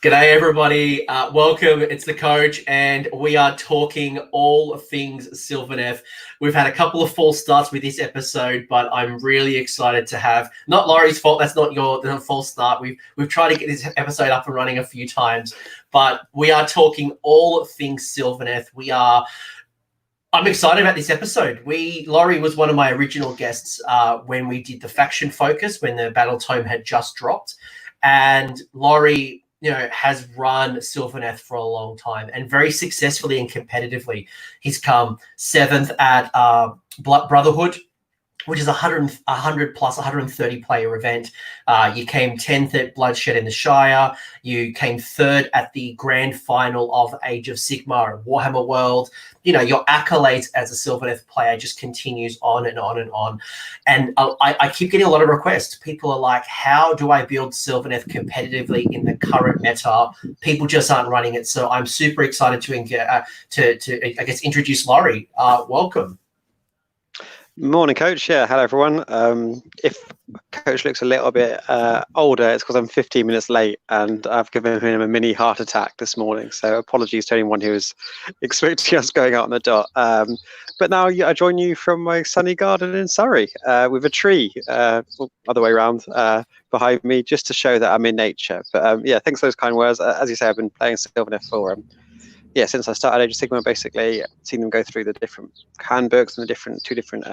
G'day, everybody. Welcome. It's the coach, and we are talking all things Sylvaneth. We've had a couple of false starts with this episode, but I'm really excited to have, not Laurie's fault, that's not the false start. We've tried to get this episode up and running a few times, but we are talking all things Sylvaneth. I'm excited about this episode. Laurie was one of my original guests when we did the faction focus, when the Battle Tome had just dropped. And Laurie, has run Sylvaneth for a long time and very successfully and competitively. He's come 7th at Brotherhood, which is 100 plus 130 player event. You came 10th at Bloodshed in the Shire. You came 3rd at the grand final of Age of Sigmar Warhammer World. Your accolades as a Sylvaneth player just continues on and on and on. And I keep getting a lot of requests. People are like, how do I build Sylvaneth competitively in the current meta? People just aren't running it. So I'm super excited to introduce Laurie. Welcome. Morning, Coach. Yeah, hello, everyone. If Coach looks a little bit older, it's because I'm 15 minutes late and I've given him a mini heart attack this morning. So apologies to anyone who was expecting us going out on the dot. But now I join you from my sunny garden in Surrey with a tree, other way around, behind me, just to show that I'm in nature. But yeah, thanks for those kind words. As you say, I've been playing Sylvaneth for since I started Age of Sigmar, basically seen them go through the different handbooks and the two different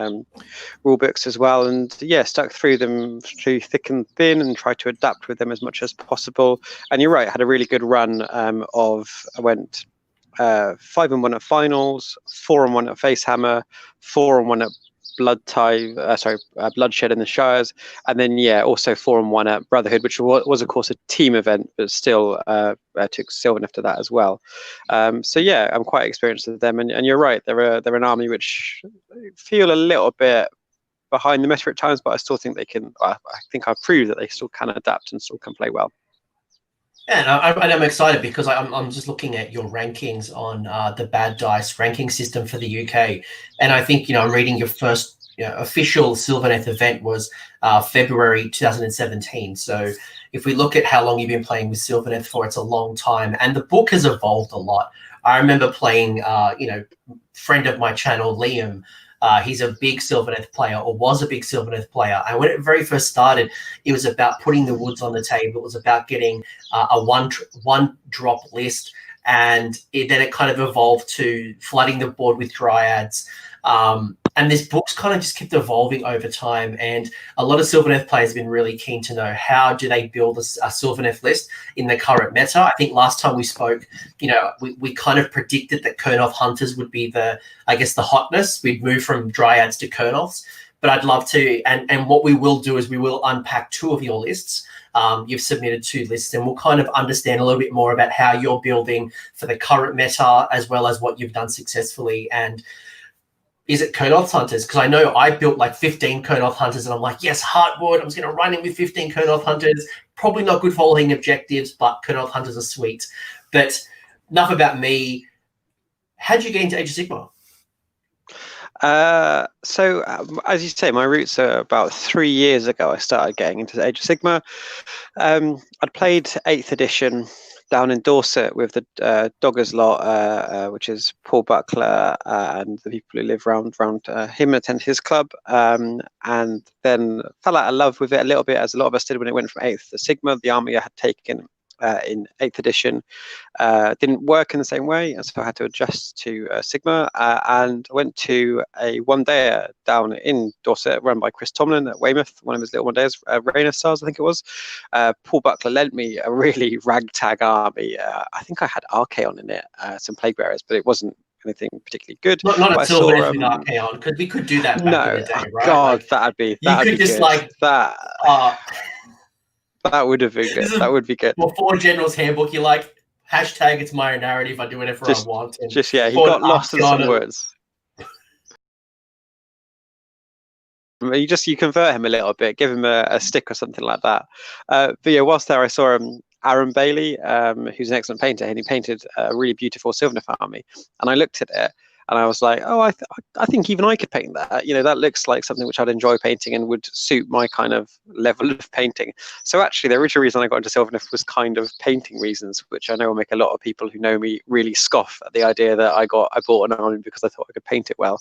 rule books as well, and stuck through them through thick and thin and tried to adapt with them as much as possible. And you're right, I had a really good run I went 5-1 at finals, 4-1 at Facehammer, 4-1 at Bloodshed in the Shires, and then also 4-1 at Brotherhood, which was of course a team event, but still took Sylvaneth to that as well. I'm quite experienced with them, and you're right, they're an army which feel a little bit behind the meta at times, but I still think they can. I think I've proved that they still can adapt and still can play well. Yeah, and I'm excited because I'm just looking at your rankings on the Bad Dice ranking system for the UK, and I think I'm reading your first official Sylvaneth event was February 2017. So if we look at how long you've been playing with Sylvaneth for, it's a long time, and the book has evolved a lot. I remember playing, friend of my channel, Liam. He's a big Sylvaneth player, or was a big Sylvaneth player. And when it very first started, it was about putting the woods on the table. It was about getting a one drop list. And then it kind of evolved to flooding the board with dryads. And this book's kind of just kept evolving over time. And a lot of Sylvaneth players have been really keen to know, how do they build a Sylvaneth list in the current meta? I think last time we spoke, we kind of predicted that Kurnoth Hunters would be the hotness. We'd move from dryads to Kurnoths. But I'd love to, and what we will do is we will unpack 2 of your lists. You've submitted 2 lists, and we'll kind of understand a little bit more about how you're building for the current meta, as well as what you've done successfully. And is it Kurnoth Hunters? Because I know I built like 15 Kurnoth Hunters, and I'm like, yes, Heartwood. I'm just going to run in with 15 Kurnoth Hunters. Probably not good for holding objectives, but Kurnoth Hunters are sweet. But enough about me. How did you get into Age of Sigmar? As you say, my roots are about 3 years ago. I started getting into Age of Sigmar. I'd played 8th edition down in Dorset with the Doggers lot, which is Paul Buckler and the people who live around him, attend his club, and then fell out of love with it a little bit, as a lot of us did when it went from 8th to Sigmar. The army I had taken in 8th edition didn't work in the same way, and so I had to adjust to Sigmar, and went to a one-dayer down in Dorset run by Chris Tomlin at Weymouth, one of his little one-dayers, Rainer Stars, I think it was. Paul Buckler lent me a really ragtag army. I think I had Archaon in it, some Plague Bearers, but it wasn't anything particularly good. Not a Sylvaneth with Archaon, because we could do that back in the day, right? God, that'd be good. That would have been good. That would be good. Before General's Handbook, you're like, hashtag it's my narrative, I do whatever I want. And he got lost in some words. You convert him a little bit, give him a stick or something like that. But whilst there, I saw Aaron Bailey, who's an excellent painter, and he painted a really beautiful Sylvaneth army. And I looked at it, And I was like, oh, I think even I could paint that. That looks like something which I'd enjoy painting and would suit my kind of level of painting. So actually, the original reason I got into Sylvaneth was kind of painting reasons, which I know will make a lot of people who know me really scoff at the idea that I bought an army because I thought I could paint it well.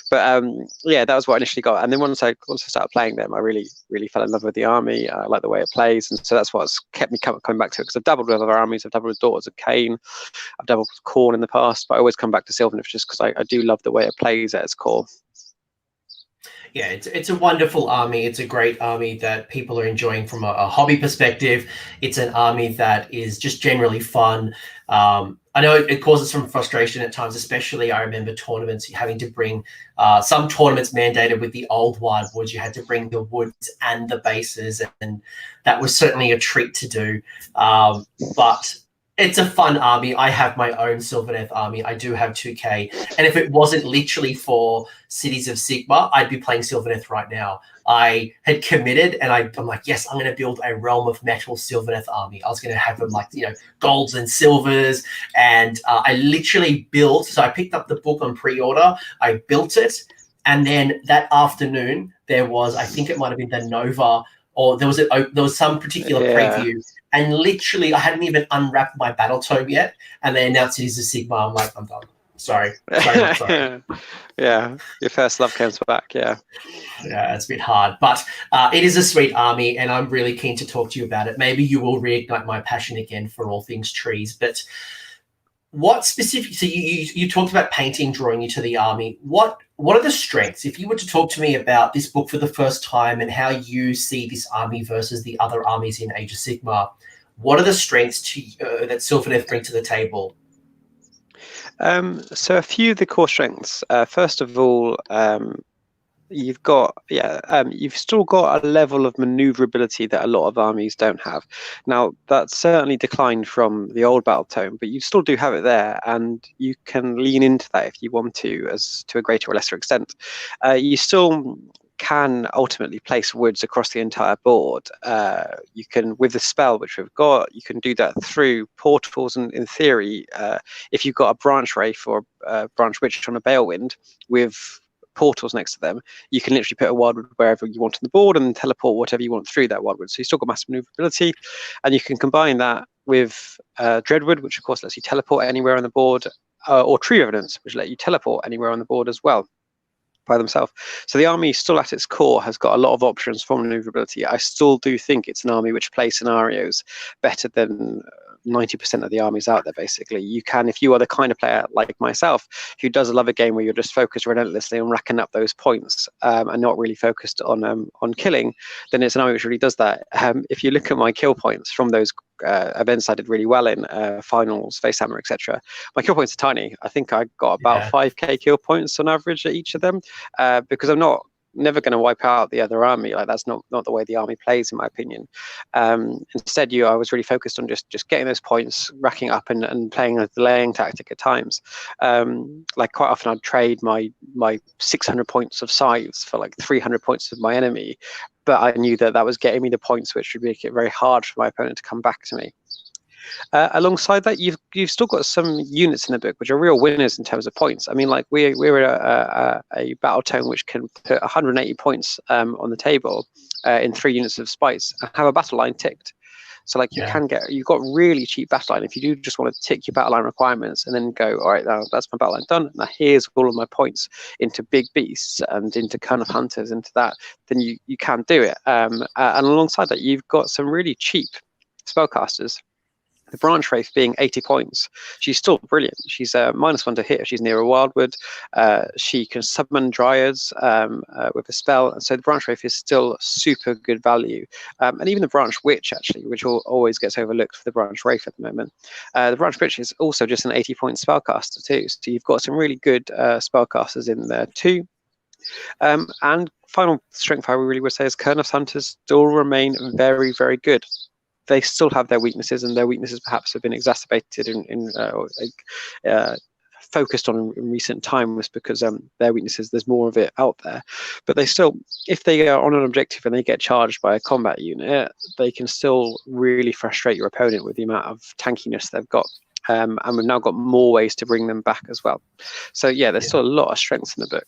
But yeah, that was what I initially got. And then once I started playing them, I really, really fell in love with the army. I like the way it plays. And so that's what's kept me coming back to it, because I've dabbled with other armies. I've dabbled with Daughters of Cain. I've dabbled with Khorne in the past, but I always come back to Sylvaneth just because I do love the way it plays at its core. Yeah, it's a wonderful army. It's a great army that people are enjoying from a hobby perspective. It's an army that is just generally fun. I know it causes some frustration at times, especially I remember tournaments having to bring some tournaments mandated with the old Wildwood. You had to bring the woods and the bases, and that was certainly a treat to do. But it's a fun army. I have my own Sylvaneth army. I do have 2K. And if it wasn't literally for Cities of Sigmar, I'd be playing Sylvaneth right now. I had committed, and I'm like, yes, I'm going to build a Realm of Metal Sylvaneth army. I was going to have them golds and silvers. And I literally built, so I picked up the book on pre-order. I built it. And then that afternoon, there was, I think it might have been the Nova, or there was some particular preview. And literally, I hadn't even unwrapped my battle tome yet, and they announced Cities of Sigmar. I'm like, I'm done. Sorry. Yeah, your first love comes back. Yeah, it's a bit hard, but it is a sweet army, and I'm really keen to talk to you about it. Maybe you will reignite my passion again for all things trees. But what specific? So you talked about painting drawing you to the army. What are the strengths? If you were to talk to me about this book for the first time and how you see this army versus the other armies in Age of Sigmar, what are the strengths that Sylvaneth bring to the table? So a few of the core strengths. First of all, you've still got a level of maneuverability that a lot of armies don't have. Now, that's certainly declined from the old battle tome, but you still do have it there, and you can lean into that if you want to, as to a greater or lesser extent. You still can ultimately place woods across the entire board. You can, with the spell which we've got, you can do that through portals, and in theory, if you've got a branch wraith or a branch witch on a Balewind with portals next to them, you can literally put a wildwood wherever you want on the board and teleport whatever you want through that wildwood. So you've still got massive maneuverability, and you can combine that with Dreadwood, which of course lets you teleport anywhere on the board, or Tree Evidence, which let you teleport anywhere on the board as well by themselves. So the army still at its core has got a lot of options for maneuverability. I still do think it's an army which plays scenarios better than 90% of the armies out there. Basically, you can, if you are the kind of player like myself who does love a game where you're just focused relentlessly on racking up those points and not really focused on killing, then it's an army which really does that. If you look at my kill points from those events I did really well in, finals, Facehammer, etc., my kill points are tiny. I think I got about 5k kill points on average at each of them, because I'm never going to wipe out the other army. Like, that's not the way the army plays, in my opinion. Instead, I was really focused on just getting those points, racking up, and playing a delaying tactic at times. Like, quite often I'd trade my 600 points of scythes for like 300 points of my enemy, but I knew that was getting me the points which would make it very hard for my opponent to come back to me. Alongside that, you've still got some units in the book which are real winners in terms of points. I mean, like, we're a battle tome which can put 180 points on the table in 3 units of spice and have a battle line ticked. So like, you've got really cheap battle line if you do just want to tick your battle line requirements and then go, all right, now that's my battle line done. Now here's all of my points into big beasts and into kind of hunters, into that. Then you can do it. And alongside that, you've got some really cheap spellcasters. The branch wraith being 80 points, she's still brilliant. She's -1 to hit if she's near a wildwood. She can summon dryads with a spell, and so the branch wraith is still super good value. And even the branch witch, actually, which always gets overlooked for the branch wraith at the moment. The branch witch is also just an 80-point spellcaster too. So you've got some really good spellcasters in there too. And final strength I really would say is Kerneth's hunters still remain very, very good. They still have their weaknesses, and their weaknesses perhaps have been exacerbated focused on in recent times because their weaknesses, there's more of it out there. But they still, if they are on an objective and they get charged by a combat unit, they can still really frustrate your opponent with the amount of tankiness they've got. and we've now got more ways to bring them back as well. So yeah, there's still a lot of strengths in the book.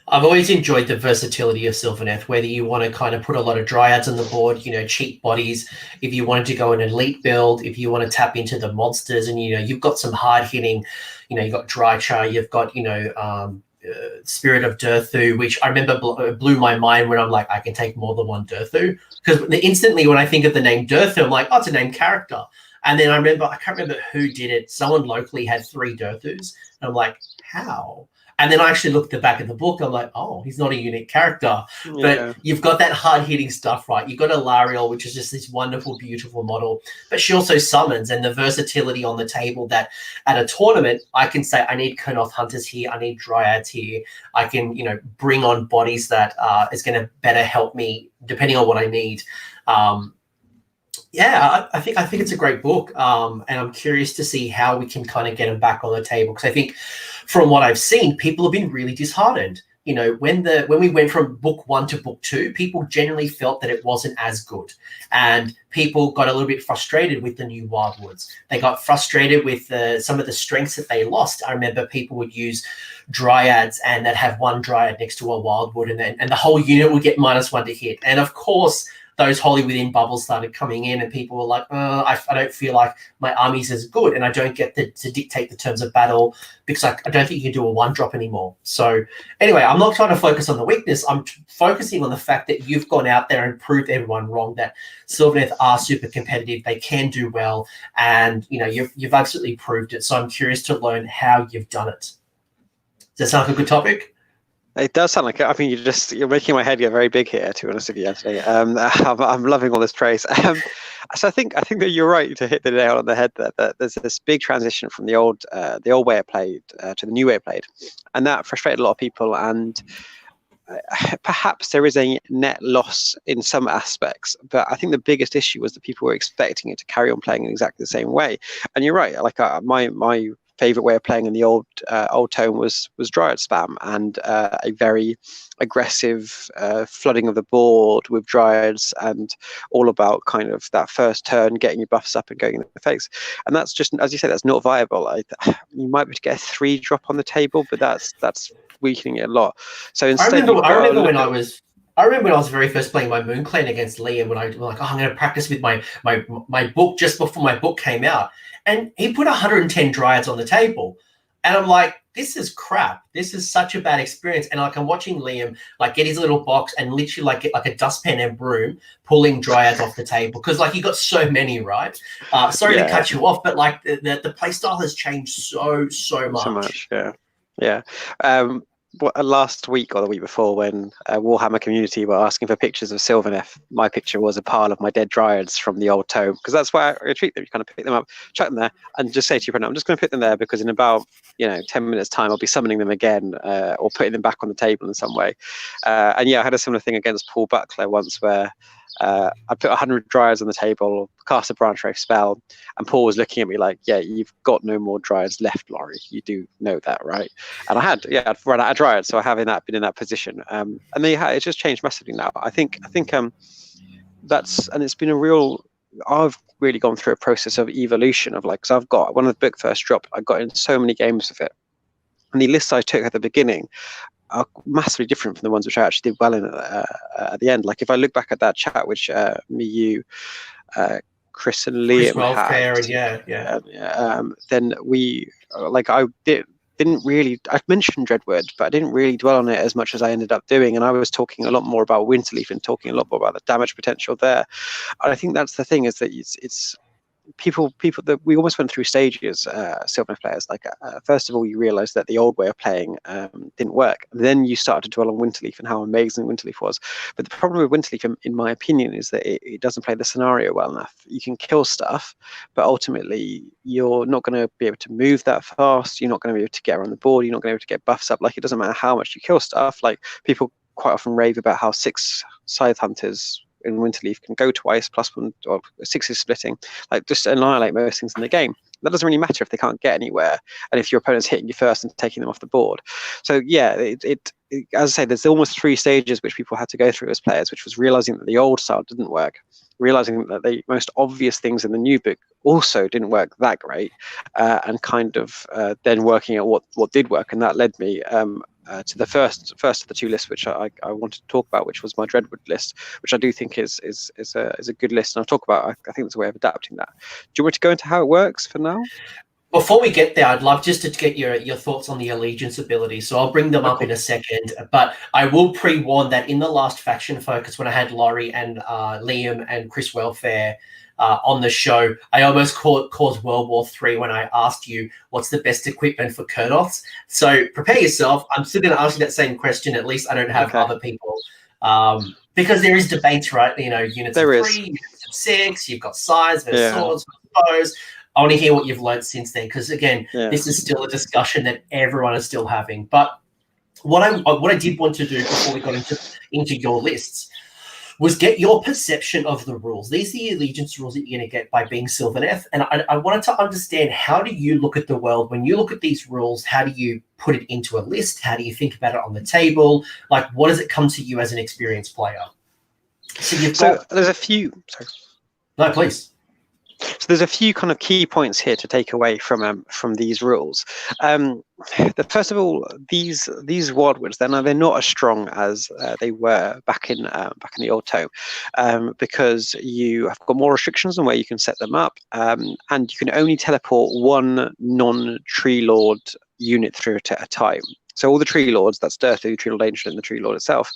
I've always enjoyed the versatility of Sylvaneth, whether you want to kind of put a lot of dryads on the board, cheap bodies, if you wanted to go an elite build, if you want to tap into the monsters, and you've got some hard hitting, you've got Drycha, you've got Spirit of Durthu, which I remember blew my mind when I'm like, I can take more than one Durthu, because instantly when I think of the name Durthu, I'm like, oh, it's a named character. And then I can't remember who did it. Someone locally had 3 Durthus, and I'm like, how? And then I actually looked at the back of the book. I'm like, oh, he's not a unique character. Yeah. But you've got that hard-hitting stuff, right? You've got a Lariel, which is just this wonderful, beautiful model. But she also summons, and the versatility on the table that at a tournament, I can say, I need Kurnoth Hunters here. I need Dryads here. I can, bring on bodies that is going to better help me depending on what I need. I think it's a great book, and I'm curious to see how we can kind of get them back on the table, because I think from what I've seen, people have been really disheartened. When we went from book 1 to book 2, people generally felt that it wasn't as good, and people got a little bit frustrated with the new Wildwoods. They got frustrated with some of the strengths that they lost. I remember people would use Dryads, and they'd have one Dryad next to a Wildwood, and the whole unit would get -1 to hit. And of course, those Holy Within bubbles started coming in, and people were like, I don't feel like my army's as good, and I don't get to dictate the terms of battle, because I don't think you can do a 1-drop anymore. So anyway, I'm not trying to focus on the weakness. I'm focusing on the fact that you've gone out there and proved everyone wrong, that Sylvaneth are super competitive. They can do well, and you've absolutely proved it. So I'm curious to learn how you've done it. Does that sound like a good topic? It does sound like it. I mean, you're making my head get very big here, to be honest with you, Anthony. I'm loving all this praise. So I think that you're right to hit the nail on the head there. That there's this big transition from the old way of played to the new way of played, and that frustrated a lot of people. And perhaps there is a net loss in some aspects, but I think the biggest issue was that people were expecting it to carry on playing in exactly the same way. And you're right. Like my favorite way of playing in the old tone was Dryad spam, and a very aggressive flooding of the board with Dryads, and all about kind of that first turn, getting your buffs up and going in the face. And that's just, as you say, that's not viable. You might be able to get a 3-drop on the table, but that's weakening it a lot. So instead, I remember when I was very first playing my Moon Clan against Liam, when I was like, I'm going to practice with my book just before my book came out. And he put 110 Dryads on the table. And I'm like, this is crap. This is such a bad experience. And like, I'm watching Liam like get his little box and literally like get like a dustpan and broom pulling Dryads off the table. Because like you got so many, right? Sorry to cut you off, but like the play style has changed so much. So much, yeah. Last week or the week before, when Warhammer community were asking for pictures of Sylvaneth, my picture was a pile of my dead Dryads from the old tome, because that's why I treat them. You kind of pick them up, chuck them there, and just say to your friend, I'm just going to put them there because in about 10 minutes time I'll be summoning them again, or putting them back on the table in some way. And yeah, I had a similar thing against Paul Buckler once, where I put 100 Dryads on the table, cast a branch wraith spell, and Paul was looking at me like, yeah, you've got no more Dryads left, Laurie. You do know that, right? And I'd run out of Dryads, so I have been in that position. And it's just changed massively now. I think that's, and it's been I've really gone through a process of evolution of like, because I've got, when the book first dropped, I got in so many games with it. And the lists I took at the beginning are massively different from the ones which I actually did well in at the end. Like if I look back at that chat, which me, you, Chris and Liam had, then we I mentioned Dreadwood, but I didn't really dwell on it as much as I ended up doing. And I was talking a lot more about Winterleaf and talking a lot more about the damage potential there. And I think that's the thing, is that it's people that we almost went through stages, Sylvaneth players. Like first of all, you realize that the old way of playing didn't work, and then you started to dwell on Winterleaf and how amazing Winterleaf was. But the problem with Winterleaf, in my opinion, is that it doesn't play the scenario well enough. You can kill stuff, but ultimately you're not going to be able to move that fast. You're not going to be able to get around the board. You're not going to be able to get buffs up. Like it doesn't matter how much you kill stuff. Like people quite often rave about how 6 Scythe Hunters in Winterleaf can go twice, +1, or 6 is splitting, like just annihilate most things in the game. That doesn't really matter if they can't get anywhere, and if your opponent's hitting you first and taking them off the board. So yeah, it as I say, there's almost 3 stages which people had to go through as players, which was realizing that the old style didn't work, realizing that the most obvious things in the new book also didn't work that great, and kind of then working at what did work, and that led me to the first of the two lists which I wanted to talk about, which was my Dreadwood list, which I do think is a good list, and I'll talk about. I think there's a way of adapting that. Do you want to go into how it works for now? Before we get there, I'd love just to get your thoughts on the allegiance ability. So I'll bring them up in a second, but I will pre-warn that in the last faction focus, when I had Laurie and Liam and Chris Welfare on the show, I almost caused World War III when I asked you what's the best equipment for Kurnoths. So prepare yourself. I'm still going to ask you that same question. At least I don't have other people. Because there is debate, right? You know, units of 3, units of 6, you've got sides, there's swords, bows. I want to hear what you've learned since then, because again, this is still a discussion that everyone is still having. But what I did want to do before we got into your lists was get your perception of the rules. These are the allegiance rules that you're going to get by being Sylvaneth, and I wanted to understand, how do you look at the world when you look at these rules? How do you put it into a list? How do you think about it on the table? Like, what does it come to you as an experienced player? So there's a few. Sorry. No, please. So there's a few kind of key points here to take away from these rules. First of all, these Wildwoods, they're not as strong as they were back in the old tome, because you have got more restrictions on where you can set them up, and you can only teleport one non-tree lord unit through at a time. So all the tree lords, that's Dirty, Tree Lord Ancient, and the tree lord itself,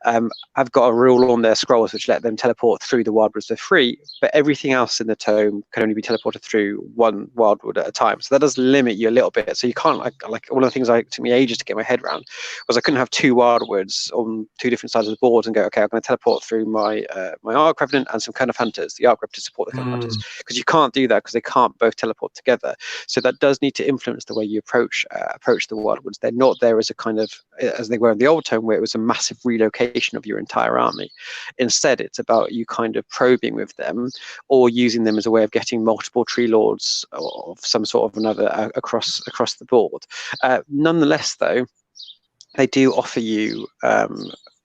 have got a rule on their scrolls which let them teleport through the Wildwoods for free, but everything else in the tome can only be teleported through one Wildwood at a time. So that does limit you a little bit. So you can't, like one of the things it took me ages to get my head around was I couldn't have 2 Wildwoods on 2 different sides of the board and go, okay, I'm going to teleport through my Arc Revenant and some Cone of Hunters, the Arc Rev to support the Cone of Hunters, because you can't do that because they can't both teleport together. So that does need to influence the way you approach the Wildwoods. They're not there as a kind of, as they were in the old tome, where it was a massive relocation of your entire army. Instead, it's about you kind of probing with them or using them as a way of getting multiple tree lords of some sort of another across the board. Nonetheless, though, they do offer you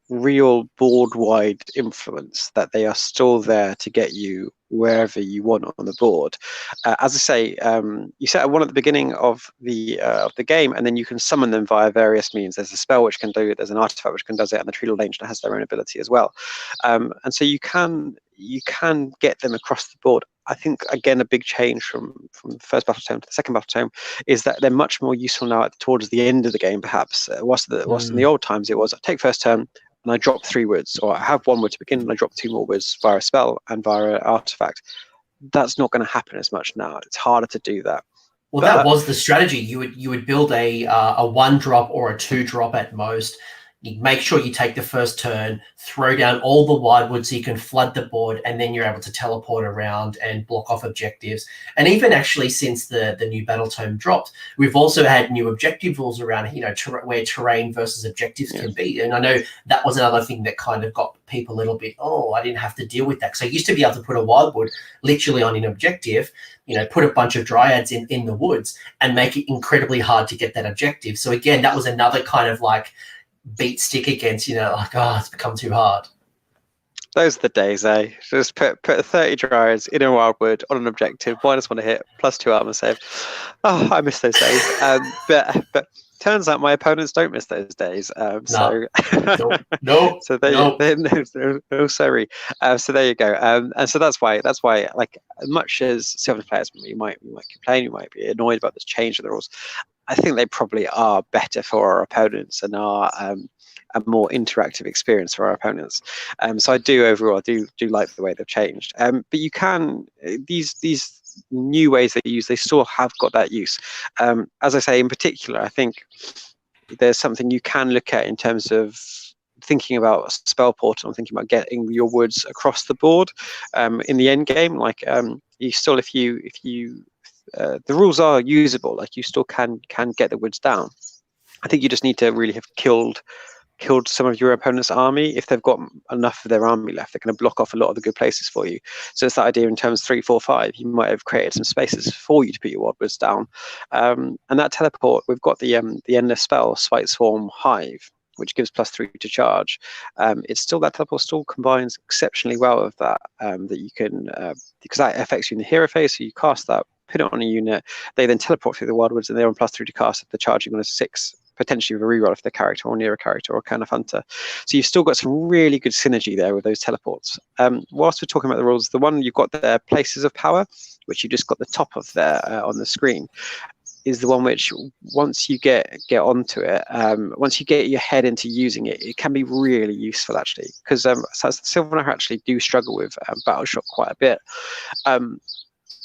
real board-wide influence, that they are still there to get you wherever you want on the board. As I say, you set one at the beginning of the game, and then you can summon them via various means. There's a spell which can do it, there's an artifact which can do it, and the Tree Lord Ancient has their own ability as well. And so you can get them across the board. I think, again, a big change from the first battle tome to the second battle tome is that they're much more useful now towards the end of the game, perhaps. Whilst in the old times it was, I take first turn and I drop 3 woods, or I have 1 wood to begin and I drop 2 more woods via a spell and via an artifact. That's not going to happen as much now. It's harder to do that. Well, that was the strategy. You would build a 1-drop or a 2-drop at most. You make sure you take the first turn, throw down all the Wildwood so you can flood the board, and then you're able to teleport around and block off objectives. And even actually since the new battle tome dropped, we've also had new objective rules around, where terrain versus objectives can be. And I know that was another thing that kind of got people a little bit, I didn't have to deal with that. So I used to be able to put a Wildwood literally on an objective, put a bunch of dryads in the woods and make it incredibly hard to get that objective. So again, that was another kind of like beat stick against, it's become too hard. Those are the days, eh? Just put 30 dryads in a Wildwood on an objective, -1 to hit, +2 armor save. Oh, I miss those days. But turns out my opponents don't miss those days. No. So no, sorry. So there you go. And so that's why, like, as much as Sylvaneth players, you might complain, you might be annoyed about this change of the rules, I think they probably are better for our opponents and are a more interactive experience for our opponents. So I do overall do like the way they've changed. But you can, these new ways they use, they still have got that use. As I say, in particular, I think there's something you can look at in terms of thinking about spell portal and thinking about getting your woods across the board in the end game. Like you still, if you the rules are usable, like you still can get the woods down. I think you just need to really have killed some of your opponent's army. If they've got enough of their army left, they're going to block off a lot of the good places for you. So it's that idea in terms 3, 4, 5, you might have created some spaces for you to put your Wildwoods down. And that teleport, we've got the endless spell, Spite Swarm Hive. which gives +3 to charge, it's still, that teleport still combines exceptionally well with that, that you can, because that affects you in the hero phase, so you cast that, put it on a unit, they then teleport through the Wildwoods, and they're on +3 to cast if they're charging on a 6, potentially with a reroll if they're character or near a character or kind of hunter. So you've still got some really good synergy there with those teleports. Whilst we're talking about the rules, the one you've got there, Places of Power, which you just got the top of there on the screen, is the one which, once you get onto it, once you get your head into using it, it can be really useful actually, because Sylvaneth actually do struggle with Battle Shock quite a bit.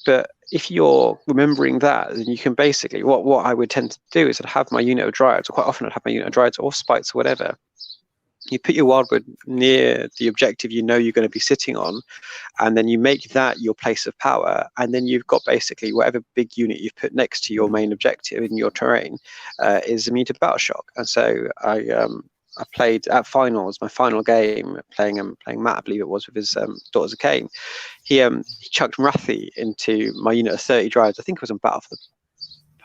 But if you're remembering that, then you can basically, what I would tend to do is I'd have my unit of Dryads, or quite often I'd have my unit of Dryads or Spites or whatever. You put your Wildwood near the objective you know you're going to be sitting on, and then you make that your place of power, and then you've got basically whatever big unit you've put next to your main objective in your terrain is immune to Battle Shock. And so I played at finals, my final game, playing Matt, I believe it was, with his Daughters of Cain. He chucked Mrathi into my unit of 30 Dryads. I think it was on Battle for the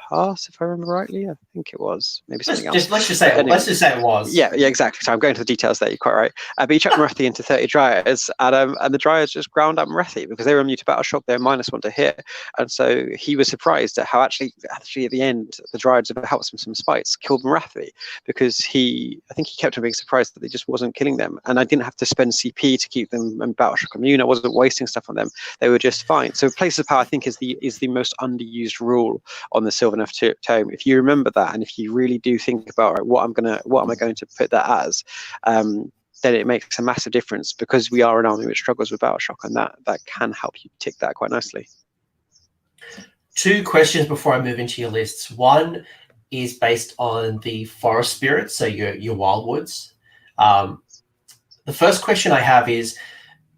Pass, if I remember rightly. I think it was. Maybe something else. Let's just say it was. Yeah, exactly. So I'm going to the details there. You're quite right. But he chucked Mrathi into 30 Dryads, and the Dryads just ground up Mrathi because they were immune to Battle Shock. They're -1 to hit, and so he was surprised at how actually at the end the Dryads have helped some Spites killed Mrathi, because I think he kept on being surprised that they just wasn't killing them, and I didn't have to spend CP to keep them in Battle Shock immune. I wasn't wasting stuff on them. They were just fine. So Places of Power, I think, is the most underused rule on the Sylvaneth tome. If you remember that, and if you really do think about, right, what am I going to put that as, then it makes a massive difference, because we are an army which struggles with Battle Shock, and that can help you tick that quite nicely. 2 questions before I move into your lists. One is based on the forest spirits, so your Wildwoods. The first question I have is,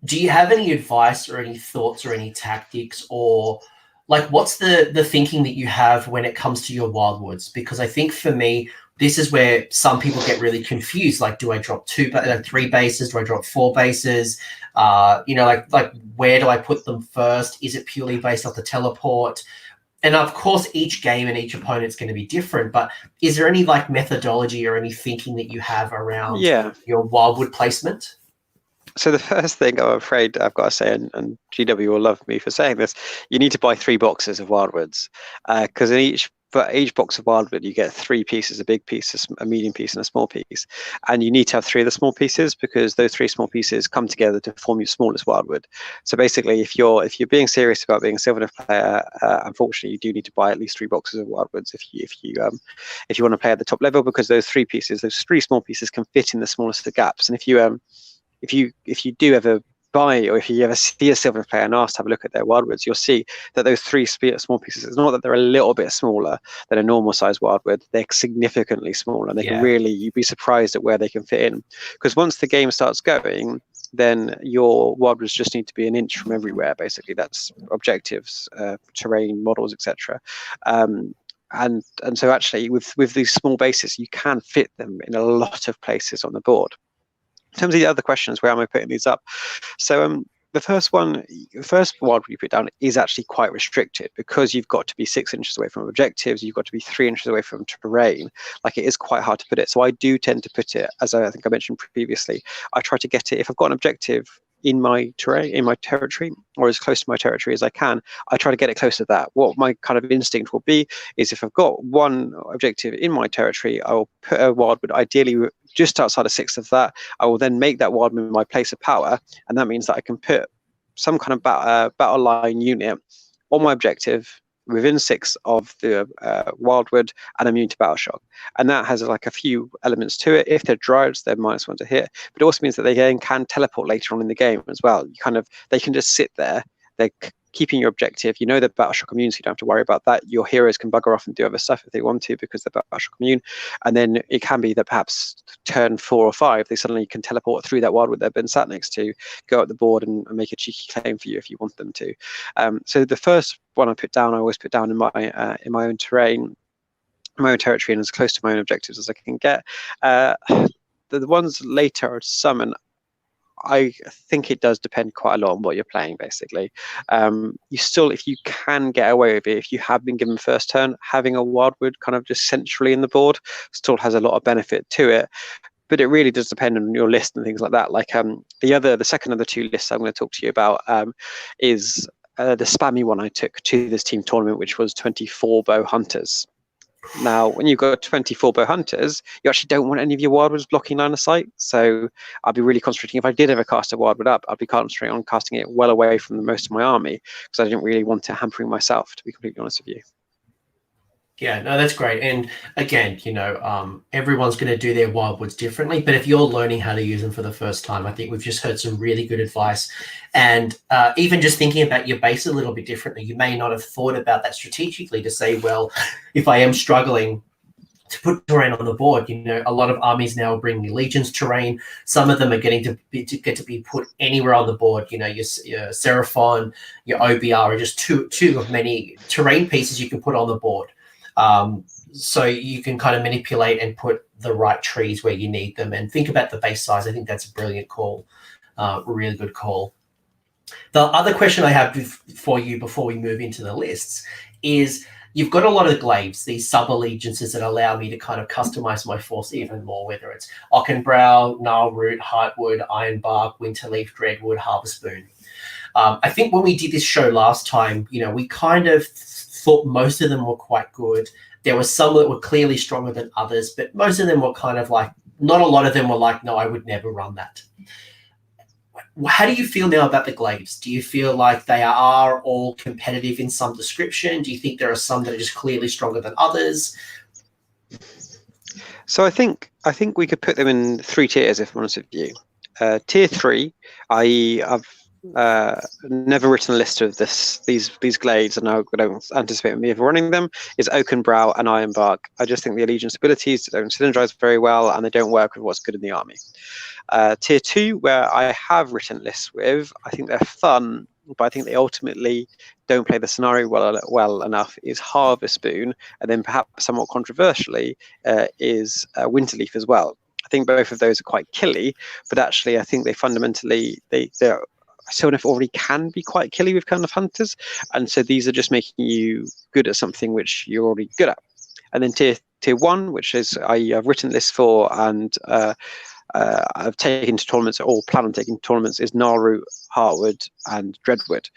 do you have any advice or any thoughts or any tactics, or like, what's the thinking that you have when it comes to your Wildwoods? Because I think for me, this is where some people get really confused. Like, do I drop 3 bases? Do I drop 4 bases? Like where do I put them first? Is it purely based off the teleport? And of course, each game and each opponent's going to be different. But is there any like methodology or any thinking that you have around your Wildwood placement? So the first thing I'm afraid I've got to say, and GW will love me for saying this, you need to buy 3 boxes of Wildwoods, because for each box of Wildwood you get 3 pieces: a big piece, a medium piece, and a small piece. And you need to have 3 of the small pieces, because those 3 small pieces come together to form your smallest Wildwood. So basically, if you're being serious about being a Sylvaneth player, unfortunately you do need to buy at least 3 boxes of Wildwoods if you want to play at the top level, because those 3 small pieces can fit in the smallest of the gaps. And if you do ever buy, or if you ever see a Sylvaneth player and ask to have a look at their Wildwoods, you'll see that those 3 small pieces, it's not that they're a little bit smaller than a normal size Wildwood, they're significantly smaller, and they can really, you'd be surprised at where they can fit in. Because once the game starts going, then your Wildwoods just need to be an inch from everywhere, basically. That's objectives, terrain, models, etc. And so actually with these small bases, you can fit them in a lot of places on the board. In terms of the other questions, where am I putting these up? So the first Wildwood you put down is actually quite restricted, because you've got to be 6 inches away from objectives, you've got to be 3 inches away from terrain. Like, it is quite hard to put it. So I do tend to put it, as I think I mentioned previously, I try to get it, if I've got an objective in my terrain, in my territory, or as close to my territory as I can, I try to get it close to that. What my kind of instinct will be is, if I've got one objective in my territory, I will put a Wildwood ideally just outside of 6 of that. I will then make that Wildwood my place of power, and that means that I can put some kind of battle line unit on my objective within 6 of the Wildwood and immune to Battle Shock. And that has like a few elements to it. If they're Dryads, they're -1 to hit, but it also means that they then can teleport later on in the game as well. They can just sit there, they're keeping your objective, you know, they're Battle Shock immune, so you don't have to worry about that. Your heroes can bugger off and do other stuff if they want to, because they're Battle Shock immune. And then it can be that perhaps turn 4 or 5, they suddenly can teleport through that Wildwood they've been sat next to, go up the board and make a cheeky claim for you if you want them to. So the first one I put down, I always put down in my own terrain, my own territory, and as close to my own objectives as I can get. The ones later are summon. I think it does depend quite a lot on what you're playing, basically. You still, if you can get away with it, if you have been given first turn, having a Wildwood kind of just centrally in the board still has a lot of benefit to it. but it really does depend on your list and things like that. Like the second of the two lists I'm going to talk to you about is the spammy one I took to this team tournament, which was 24 bow hunters. Now, when you've got 24 bow hunters, you actually don't want any of your wildwoods blocking line of sight. So I'd be really concentrating. If I did ever cast a wildwood up, I'd be concentrating on casting it well away from most of my army, because I didn't really want it hampering myself, to be completely honest with you. Yeah, no, that's great. And again, everyone's going to do their wildwoods differently. But if you're learning how to use them for the first time, I think we've just heard some really good advice. And even just thinking about your base a little bit differently, you may not have thought about that strategically to say, well, if I am struggling to put terrain on the board, a lot of armies now are bringing legions terrain. Some of them are getting to get to be put anywhere on the board. Your Seraphon, your OBR are just two of many terrain pieces you can put on the board. So you can kind of manipulate and put the right trees where you need them, and think about the base size. I think that's a brilliant call, really good call. The other question I have for you before we move into the lists is, you've got a lot of glaives, these sub-allegiances that allow me to kind of customize my force even more, whether it's Ockenbrow, Gnarlroot, Heartwood, Ironbark, Winterleaf, Dreadwood, Harvestboon. I think when we did this show last time, we kind of thought most of them were quite good. There were some that were clearly stronger than others, but most of them were kind of like, not a lot of them were like, no, I would never run that. How do you feel now about the glaives? Do you feel like they are all competitive in some description? Do you think there are some that are just clearly stronger than others? So I think we could put them in 3 tiers, if I'm honest with you. Tier 3, i.e. I've never written a list of these glades, and I don't anticipate me ever running them, is Oakenbrow and Ironbark. I just think the allegiance abilities don't synergize very well, and they don't work with what's good in the army. Tier 2, where I have written lists with, I think they're fun, but I think they ultimately don't play the scenario well enough, is Harvestboon, and then perhaps somewhat controversially is Winterleaf as well. I think both of those are quite killy, but actually I think they fundamentally, they're Sylvaneth already can be quite killy with kind of hunters, and so these are just making you good at something which you're already good at. And then tier 1, which is I've written lists for, and I've taken to tournaments, or plan on taking to tournaments, is Gnarlroot, Heartwood, and Dreadwood,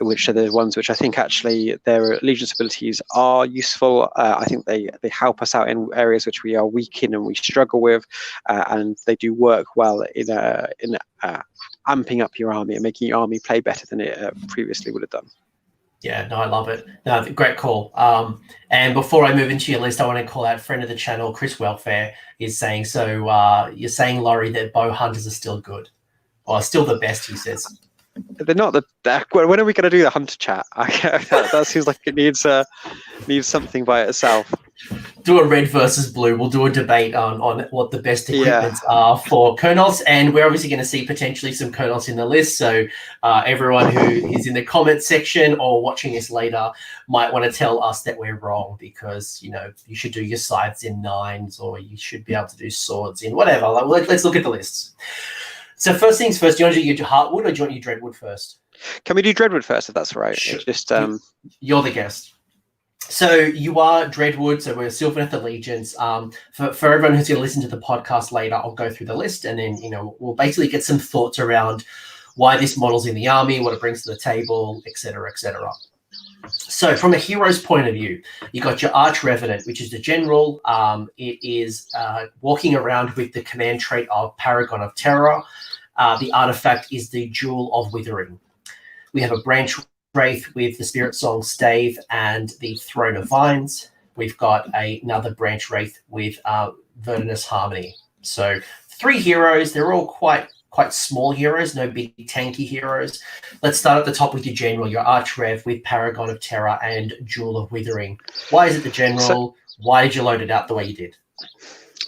which are the ones which I think actually their allegiance abilities are useful. I think they help us out in areas which we are weak in and we struggle with, and they do work well in amping up your army and making your army play better than it previously would have done. Yeah, no, I love it. No, great call. And before I move into your list, I want to call out friend of the channel, Chris Welfare, is saying, so you're saying, Laurie, that bow hunters are still good, or still the best, he says. They're not when are we going to do the hunter chat? That seems like it needs something by itself. Do a red versus blue. We'll do a debate on what the best equipments are for Colonels, and we're obviously going to see potentially some Colonels in the list. So everyone who is in the comment section or watching this later might want to tell us that we're wrong, because you should do your scythes in 9s, or you should be able to do swords in whatever. Let's look at the lists. So first things first, do you want to do your Heartwood, or do you want your Dreadwood first? Can we do Dreadwood first, if that's right? Sure. Just you're the guest. So you are Dreadwood, so we're Sylvaneth Allegiance. For everyone who's going to listen to the podcast later, I'll go through the list, and then we'll basically get some thoughts around why this model's in the army, what it brings to the table, etc., etc. So from a hero's point of view, you got your Arch Revenant, which is the general. It is walking around with the command trait of Paragon of Terror. The artifact is the Jewel of Withering. We have a Branch Wraith with the Spirit Song Stave and the Throne of Vines. We've got another Branch Wraith with Verdinous Harmony. So 3 heroes. They're all quite small heroes, no big tanky heroes. Let's start at the top with your general, your Arch Rev with Paragon of Terror and Jewel of Withering. Why is it the general? Why did you load it out the way you did?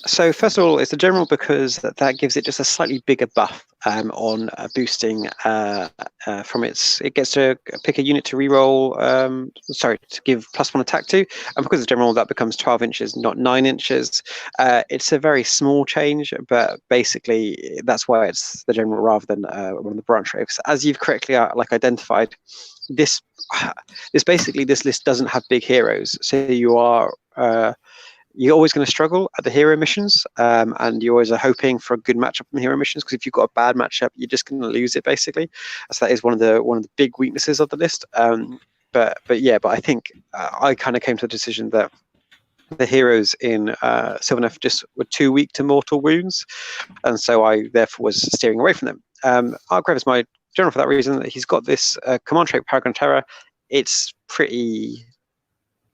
So first of all, it's the general because that gives it just a slightly bigger buff on boosting from its. It gets to pick a unit to reroll. To give +1 attack to, and because it's general, that becomes 12 inches, not 9 inches. It's a very small change, but basically that's why it's the general rather than one of the branch wraiths. As you've correctly identified, this list doesn't have big heroes, so you are. you're always going to struggle at the hero missions, and you always are hoping for a good matchup in the hero missions, because if you've got a bad matchup, you're just going to lose it basically. So that is one of the big weaknesses of the list. But I think I kind of came to the decision that the heroes in Sylvaneth just were too weak to mortal wounds, and so I therefore was steering away from them. Archgrave is my general for that reason. He's got this command trait, Paragon Terror. It's pretty.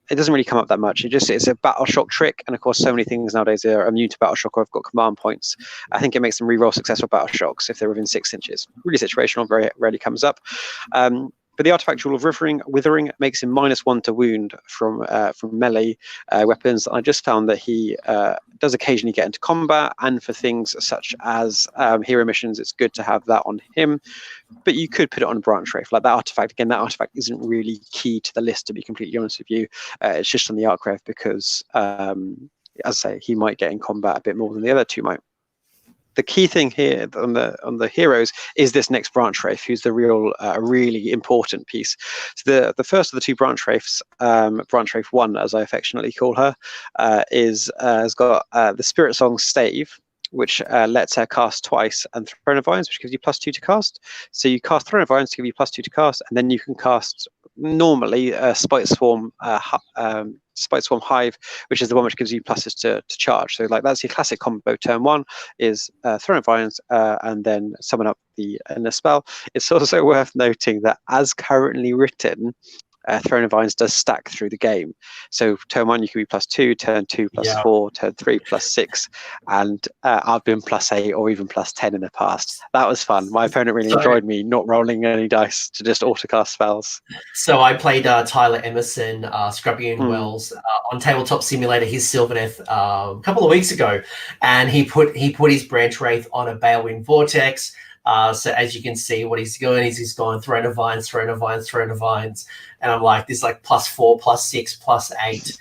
It doesn't really come up that much. It's a battle shock trick, and of course, so many things nowadays are immune to battle shock or have got command points. I think it makes them reroll successful battle shocks if they're within 6 inches. Really situational, very rarely comes up. But the artifact Jewel of Withering makes him -1 to wound from melee weapons. I just found that he does occasionally get into combat, and for things such as hero missions, it's good to have that on him. But you could put it on a branch wraith. Like that artifact, again, that artifact isn't really key to the list, to be completely honest with you. It's just on the Archgrave because, as I say, he might get in combat a bit more than the other two might. The key thing here on the heroes is this next branch wraith, who's the really important piece. So the first of the two branch wraiths, branch wraith 1, as I affectionately call her, has got the Spirit Song Stave, which lets her cast twice, and Throne of Vines, which gives you +2 to cast. So you cast Throne of Vines to give you +2 to cast, and then you can cast normally Spite Swarm Hive, which is the one which gives you pluses to charge. So like that's your classic combo. Turn 1 is Throne of Vines, and then summon up the Inner Spell. It's also worth noting that as currently written, Throne of Vines does stack through the game. So turn 1 you can be +2, turn 2 +4, turn 3 +6, and I've been +8 or even +10 in the past. That was fun. My opponent really enjoyed me not rolling any dice to just autocast spells. So I played Tyler Emerson, Scrubbian Wells on Tabletop Simulator, his Sylvaneth, a couple of weeks ago, and he put his branch wraith on a Balewind Vortex. So as you can see, what he's doing is he's going Throne of Vines, Throne of Vines, Throne of Vines, and I'm like, this like +4, +6, +8.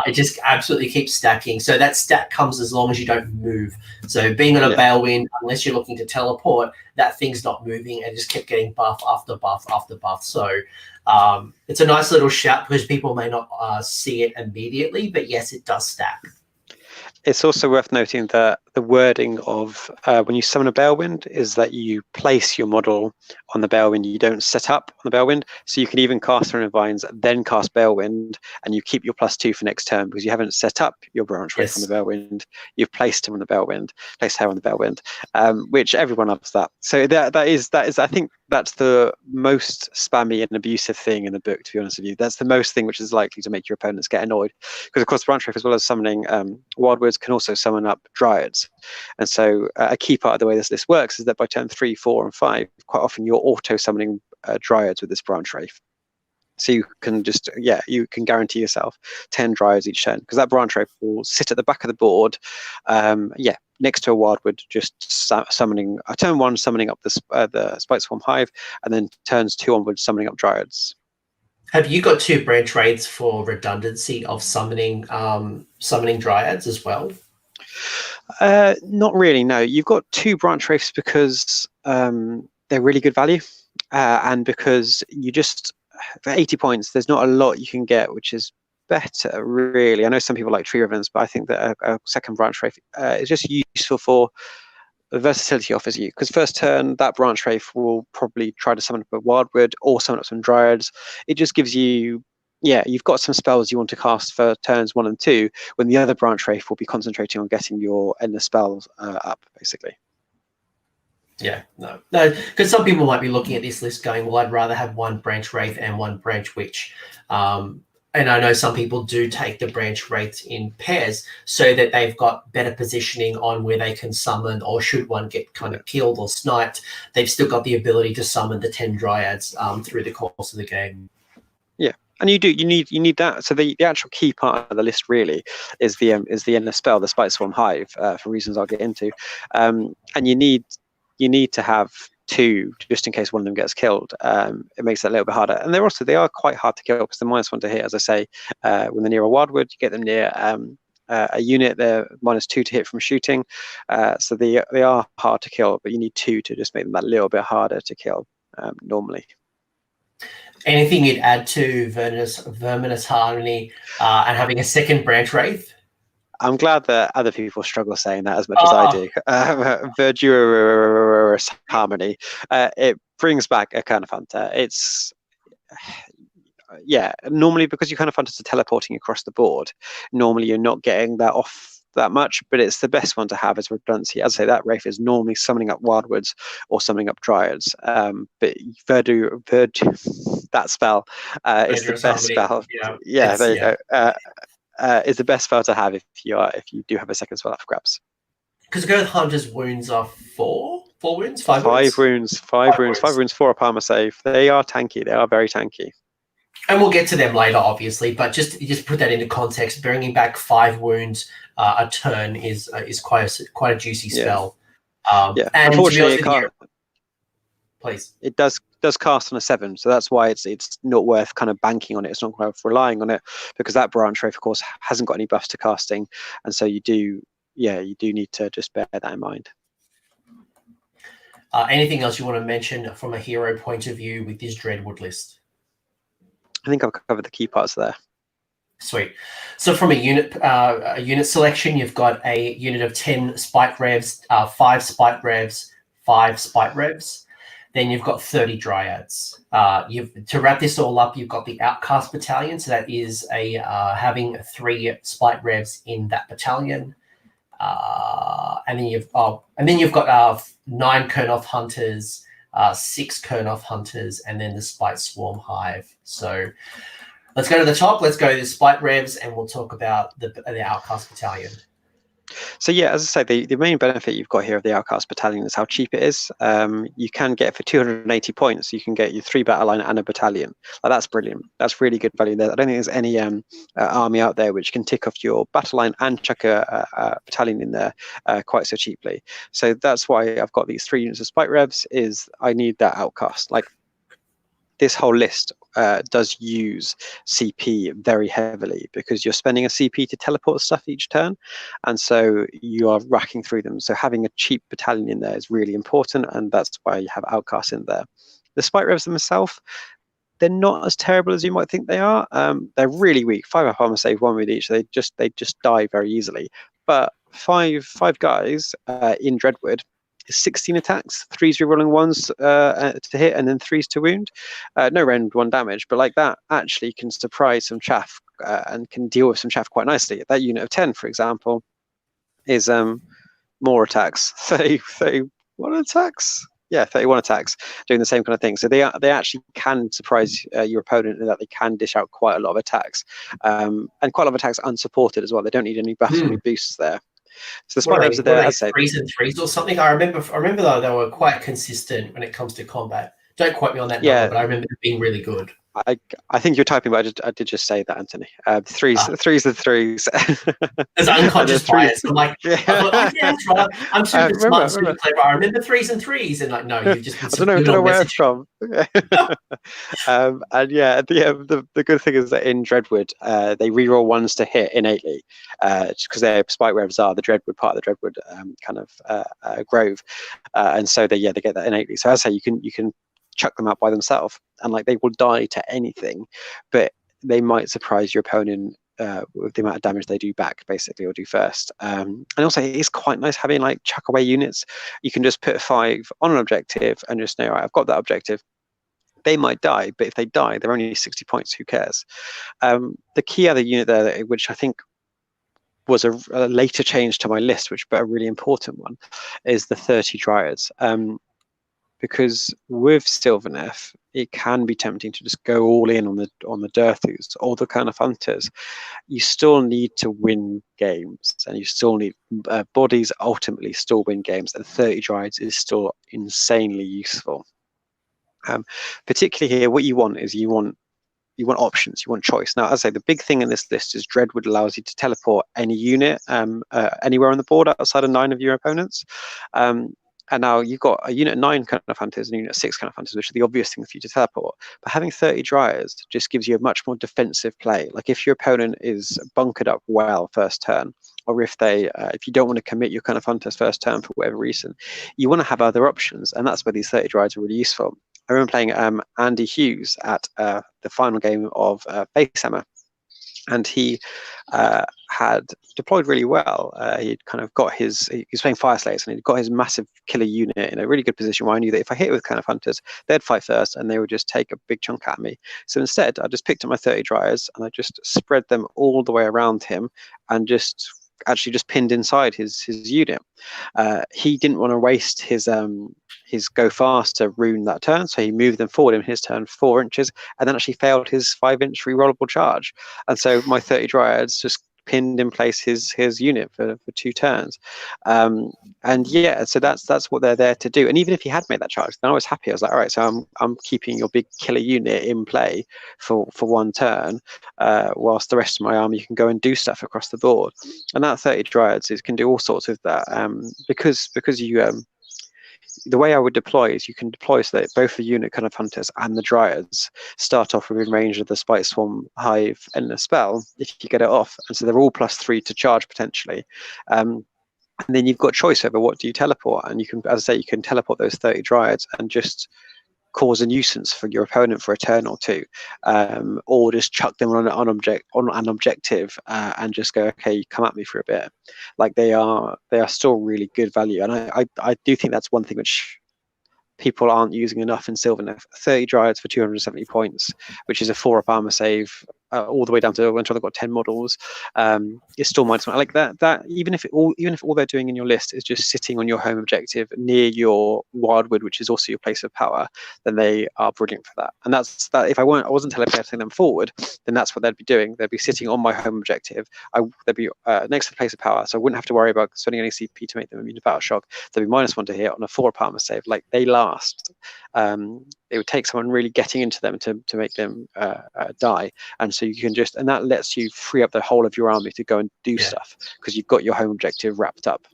It just absolutely keeps stacking. So that stack comes as long as you don't move. So being on a Balewind, unless you're looking to teleport, that thing's not moving, and just kept getting buff after buff after buff. So it's a nice little shout because people may not see it immediately, but yes, it does stack. It's also worth noting that the wording of when you summon a Balewind is that you place your model on the Balewind. You don't set up on the Balewind. So you can even cast Throne of Vines, then cast Balewind, and you keep your +2 for next turn because you haven't set up your branch wraith on the Balewind. You've placed him on the Balewind, placed her on the Balewind, which everyone loves that. So that is I think that's the most spammy and abusive thing in the book, to be honest with you. That's the most thing which is likely to make your opponents get annoyed. Because, of course, branch wraith, as well as summoning Wildwoods, can also summon up Dryads. And so a key part of the way this works is that by turn 3, 4, and 5, quite often you're auto-summoning Dryads with this branch wraith. So you can just, you can guarantee yourself 10 Dryads each turn, because that branch wraith will sit at the back of the board, next to a Wildwood, just summoning, turn 1, summoning up the Spite Swarm Hive, and then turns 2 onwards, summoning up Dryads. Have you got 2 branch wraiths for redundancy of summoning Dryads as well? Not really, no. You've got 2 branch wraiths because they're really good value, and because you just, for 80 points, there's not a lot you can get, which is better, really. I know some people like Tree Ravens, but I think that a second branch wraith is just useful for the versatility offers you, because first turn that branch wraith will probably try to summon up a Wildwood or summon up some Dryads. It just gives you, you've got some spells you want to cast for turns 1 and 2, when the other branch wraith will be concentrating on getting your endless spells up, basically. Yeah, no, because some people might be looking at this list going, well, I'd rather have 1 branch wraith and 1 branch witch. And I know some people do take the branch wraiths in pairs so that they've got better positioning on where they can summon, or should one get kind of killed or sniped, they've still got the ability to summon the 10 Dryads through the course of the game. Yeah. And you need that. So the actual key part of the list really is the endless spell, the Spite Swarm Hive, for reasons I'll get into. And you need to have 2 just in case one of them gets killed. It makes it a little bit harder, and they are quite hard to kill because they're -1 to hit, as I say. When they're near a Wildwood, you get them near a unit, they're -2 to hit from shooting. So they are hard to kill, but you need 2 to just make them that little bit harder to kill normally. Anything you'd add to Verminous Harmony and having a second branch wraith? I'm glad that other people struggle saying that as much as I do. Verdurous harmony. It brings back a kind of hunter. It's normally because you kind of hunters are teleporting across the board. Normally you're not getting that off that much, but it's the best one to have as redundancy. As I say, that Wraith is normally summoning up Wildwoods or summoning up Dryads. But Verdu, that spell is the best spell. Yeah, there you go. Is the best spell to have if you do have a second spell up for grabs. Because the Girth Hunter's wounds are 4 wounds, 5 wounds, 5 wounds, 4 up armor save. They are tanky. They are very tanky. And we'll get to them later, obviously, but just put that into context. Bringing back 5 wounds a turn is quite a juicy spell. And unfortunately, it can't. Please. It does cast on a 7, so that's why it's not worth kind of banking on it. It's not worth relying on it, because that branch Wraith, of course, hasn't got any buffs to casting, and so you do need to just bear that in mind. Anything else you want to mention from a hero point of view with this Dreadwood list? I think I've covered the key parts there. Sweet. So from a unit selection, you've got a unit of 10 spite revs, 5 spite revs, 5 spite revs. Then you've got 30 dryads. To wrap this all up, you've got the Outcast Battalion. So that is having 3 spite revs in that battalion. And then you've got 9 Kurnoth Hunters, 6 Kurnoth Hunters, and then the Spite Swarm Hive. So let's go to the top. Let's go to the Spite Revs, and we'll talk about the Outcast Battalion. So yeah, as I say, the main benefit you've got here of the Outcast Battalion is how cheap it is. You can get for 280 points, you can get your 3 battle line and a battalion. That's brilliant. That's really good value there. I don't think there's any army out there which can tick off your battle line and chuck a battalion in there quite so cheaply. So that's why I've got these 3 units of Spite Revs. Is I need that Outcast. Like, this whole list does use CP very heavily, because you're spending a CP to teleport stuff each turn, and so you are racking through them. So having a cheap battalion in there is really important, and that's why you have Outcasts in there. The Spite Revs themselves, they're not as terrible as you might think they are. They're really weak. 5 up armor save, 1 with each. They just die very easily. But five guys in Dreadwood, 16 attacks, 3s rerolling 1s to hit, and then 3s to wound. No round 1 damage, but like that actually can surprise some chaff and can deal with some chaff quite nicely. That unit of 10, for example, is more attacks, 31 attacks. Yeah, 31 attacks, doing the same kind of thing. So they actually can surprise your opponent in that they can dish out quite a lot of attacks, and quite a lot of attacks unsupported as well. They don't need any buffs or any boosts there. So the Spite Revs are there. I'd say 3s and 3s or something. I remember though they were quite consistent when it comes to combat. Don't quote me on that number, but I remember it being really good. I think you're typing, but I did just say that, Anthony. 3s and 3s. There's unconscious bias. I'm like, that's right. I'm super smart, super clever. I remember 3s and 3s, and like, no, you've just been I don't know where it's from. And yeah, the good thing is that in Dreadwood, they reroll 1s to hit innately, because their Spite Revs are the Dreadwood part of the Dreadwood kind of grove, and so they get that innately. So as I say, you can chuck them out by themselves, and like they will die to anything, but they might surprise your opponent with the amount of damage they do back, basically, or do first. And also, it's quite nice having like chuck away units. You can just put 5 on an objective and just know, right, I've got that objective. They might die, but if they die, they're only 60 points. Who cares? The key other unit there, which I think was a later change to my list, but a really important one, is the 30 Dryads. Because with Sylvaneth, it can be tempting to just go all in on the Dirthus or the kind of hunters. You still need to win games, and you still need bodies ultimately still win games, and 30 Dryads is still insanely useful. Particularly here, what you want is you want options, you want choice. Now, as I say, the big thing in this list is Dreadwood allows you to teleport any unit anywhere on the board outside of 9 of your opponents. And now you've got a unit 9 kind of hunters and a unit 6 kind of hunters, which are the obvious thing for you to teleport. But having 30 Dryads just gives you a much more defensive play. Like if your opponent is bunkered up well first turn, or if you don't want to commit your kind of hunters first turn for whatever reason, you want to have other options, and that's where these 30 Dryads are really useful. I remember playing Andy Hughes at the final game of BulldogHammer. and he had deployed really well. He'd kind of got he was playing Fire Slayers, and he'd got his massive killer unit in a really good position where I knew that if I hit with kind of hunters, they'd fight first and they would just take a big chunk at me. So instead, I just picked up my 30 Dryads and I just spread them all the way around him and just pinned inside his unit. He didn't want to waste his go fast to ruin that turn, so he moved them forward in his turn 4 inches and then actually failed his 5-inch rerollable charge. And so my 30 Dryads just pinned in place his unit for 2 turns. And yeah, so that's what they're there to do. And even if he had made that charge, then I was happy. I was like, all right, so I'm keeping your big killer unit in play for 1 turn, whilst the rest of my army can go and do stuff across the board. And that 30 Dryads can do all sorts of that, because you the way I would deploy is you can deploy so that both the unit kind of hunters and the Dryads start off within range of the Spite Swarm Hive and the spell if you get it off, and so they're all +3 to charge potentially. And then you've got choice over what do you teleport, and you can, as I say, you can teleport those 30 Dryads and just cause a nuisance for your opponent for a turn or 2, or just chuck them on an objective and just go, okay, come at me for a bit. Like they are still really good value, and I do think that's one thing which people aren't using enough in Sylvaneth. 30 Dryads for 270 points, which is a 4-up armor save, all the way down to until they've got 10 models. It's still -1. Like that even if all they're doing in your list is just sitting on your home objective near your Wildwood, which is also your place of power, then they are brilliant for that. And that's that. If I wasn't teleporting them forward, then that's what they'd be doing. They'd be sitting on my home objective. They'd be next to the place of power, so I wouldn't have to worry about spending any CP to make them immune to battle shock. They'd be -1 to hit on a 4-up armor save. Like they last. It would take someone really getting into them to make them die, and so you can just, and that lets you free up the whole of your army to go and do stuff because you've got your home objective wrapped up.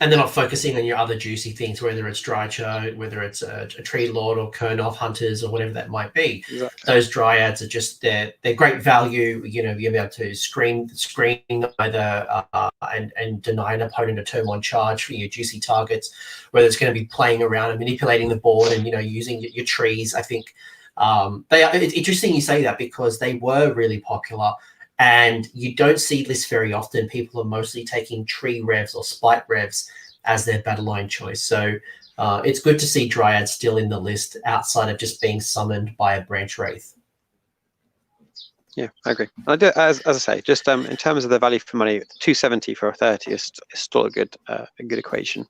And then I'm focusing on your other juicy things, whether it's Drycho, whether it's a Tree Lord or Kurnoth Hunters or whatever that might be. Exactly. Those Dryads are just, they're great value. You know, you'll be able to screen either and deny an opponent a turn 1 charge for your juicy targets, whether it's going to be playing around and manipulating the board and, you know, using your trees. I think it's interesting you say that because they were really popular. And you don't see this very often. People are mostly taking tree revs or spite revs as their battle line choice. So it's good to see Dryads still in the list outside of just being summoned by a branch wraith. Yeah, I agree. As I say, just in terms of the value for money, 270 for a 30 is still a good equation.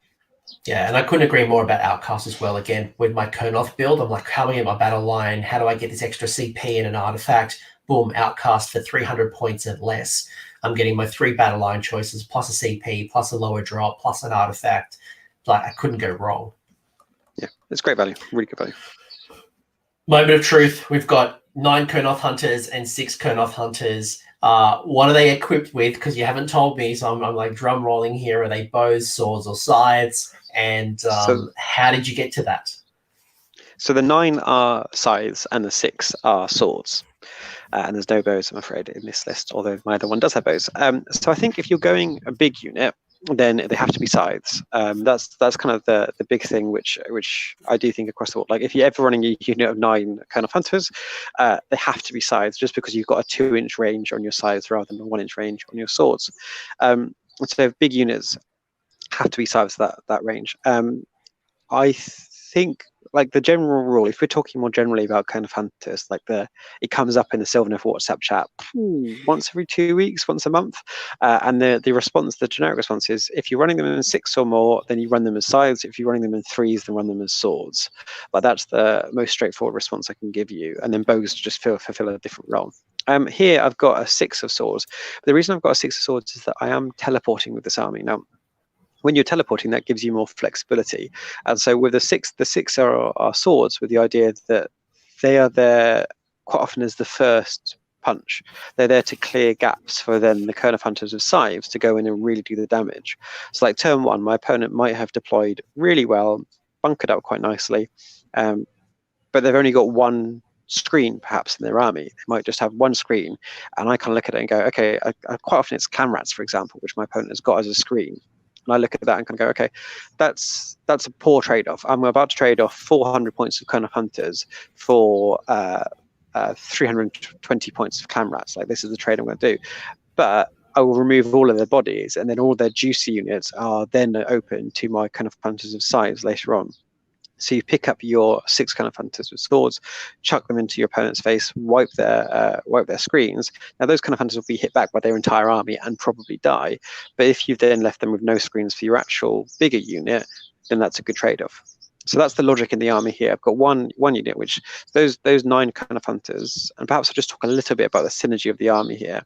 Yeah, and I couldn't agree more about Outcast as well. Again, with my Kurnoth build, I'm like, how do I get my battle line? How do I get this extra CP and an artifact? Boom, Outcast for 300 points and less. I'm getting my 3 battle line choices, plus a CP, plus a lower drop, plus an artifact. Like, I couldn't go wrong. Yeah, it's great value. Really good value. Moment of truth. We've got 9 Kurnoth Hunters and 6 Kurnoth Hunters. What are they equipped with? Because you haven't told me, so I'm like drum rolling here. Are they bows, swords, or scythes? And how did you get to that? So the 9 are scythes and the 6 are swords. And there's no bows, I'm afraid, in this list, although neither one does have bows. So I think if you're going a big unit, then they have to be scythes. That's kind of the big thing, which I do think across the board. Like if you're ever running a unit of 9 kind of hunters, they have to be scythes, just because you've got a 2-inch range on your scythes rather than a 1-inch range on your swords. So big units have to be scythes that range. I think, like the general rule, if we're talking more generally about kind of hunters, like it comes up in the Sylvaneth WhatsApp chat once every 2 weeks, once a month, and the response, the generic response is, if you're running them in 6 or more, then you run them as scythes. If you're running them in 3s, then run them as swords. But that's the most straightforward response I can give you. And then bows just fulfill a different role. Here I've got a 6 of swords. But the reason I've got a 6 of swords is that I am teleporting with this army now. When you're teleporting, that gives you more flexibility. And so with the six are swords, with the idea that they are there quite often as the first punch. They're there to clear gaps for then the Kurnoth Hunters of scythes to go in and really do the damage. So like turn 1, my opponent might have deployed really well, bunkered up quite nicely, but they've only got 1 screen perhaps in their army. They might just have 1 screen, and I kind of look at it and go, okay, quite often it's clan rats, for example, which my opponent has got as a screen. And I look at that and kind of go, okay, that's a poor trade-off. I'm about to trade off 400 points of Kurnoth Hunters for 320 points of clan rats. Like, this is the trade I'm going to do. But I will remove all of their bodies, and then all their juicy units are then open to my kind of hunters of size later on. So you pick up your 6 kind of hunters with swords, chuck them into your opponent's face, wipe their screens. Now those kind of hunters will be hit back by their entire army and probably die. But if you've then left them with no screens for your actual bigger unit, then that's a good trade-off. So that's the logic in the army here. I've got one unit, which those 9 kind of hunters, and perhaps I'll just talk a little bit about the synergy of the army here.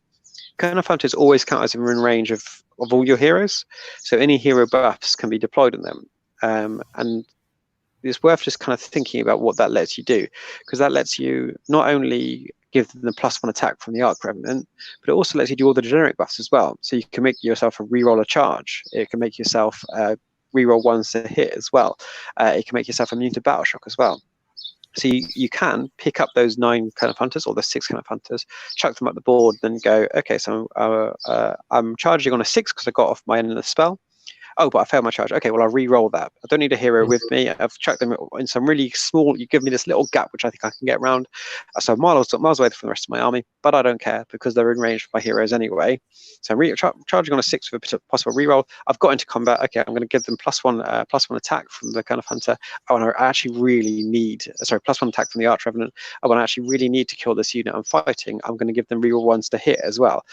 Kind of hunters always count as in range of all your heroes, so any hero buffs can be deployed on them, and it's worth just kind of thinking about what that lets you do, because that lets you not only give them the +1 attack from the Arc Revenant, but it also lets you do all the generic buffs as well. So you can make yourself a reroll a charge. It can make yourself reroll 1s to hit as well. It can make yourself immune to battle shock as well. So you can pick up those 9 kind of hunters, or the 6 kind of hunters, chuck them up the board, then go, okay, so I'm charging on a 6 because I got off my end of the spell. Oh, but I failed my charge. Okay, well, I'll re-roll that. I don't need a hero with me. I've chucked them in some really small, you give me this little gap, which I think I can get around. So I'm miles away from the rest of my army, but I don't care because they're in range for my heroes anyway. So I'm charging on a 6 with a possible re-roll. I've got into combat. Okay, I'm going to give them +1 attack from the kind of hunter. Oh, and I actually really need, sorry, +1 attack from the Arch Revenant. Oh, and I actually really need to kill this unit I'm fighting. I'm going to give them re-roll 1s to hit as well.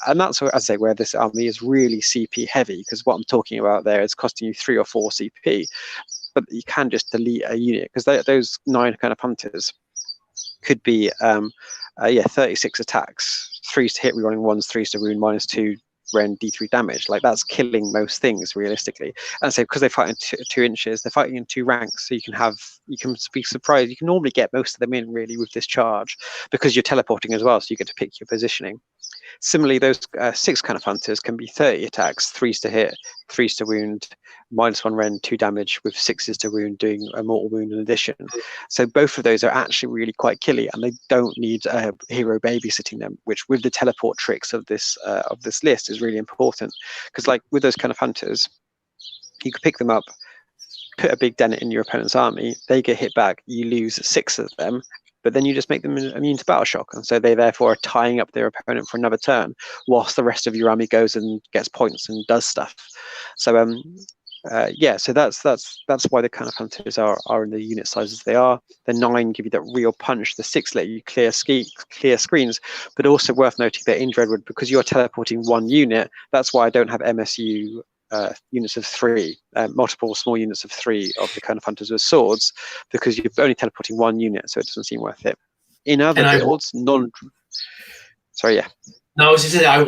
And that's, as I say, where this army is really CP heavy, because what I'm talking about there is costing you 3 or 4 CP, but you can just delete a unit, because those 9 kind of hunters could be 36 attacks, 3s to hit, rerolling 1s, 3s to wound, -2 Ren D3 damage. Like, that's killing most things realistically. And so because they fight in 2 inches, they're fighting in 2 ranks, so you can be surprised. You can normally get most of them in really with this charge, because you're teleporting as well, so you get to pick your positioning. Similarly, those 6 kind of hunters can be 30 attacks, 3s to hit, 3s to wound, -1 Ren, 2 damage, with 6s to wound, doing a mortal wound in addition. So both of those are actually really quite killy, and they don't need a hero babysitting them, which with the teleport tricks of this list is really important. Because like with those kind of hunters, you could pick them up, put a big dent in your opponent's army, they get hit back, you lose 6 of them, but then you just make them immune to battle shock, and so they therefore are tying up their opponent for another turn, whilst the rest of your army goes and gets points and does stuff. So so that's why the kind of hunters are in the unit sizes they are. The 9 give you that real punch. The 6 let you clear screens, but also worth noting that in Dreadwood, because you're teleporting 1 unit, that's why I don't have MSU units of 3, multiple small units of 3 of the kind of hunters with swords, because you're only teleporting 1 unit, so it doesn't seem worth it. In other builds, sorry, yeah. No, I was just saying,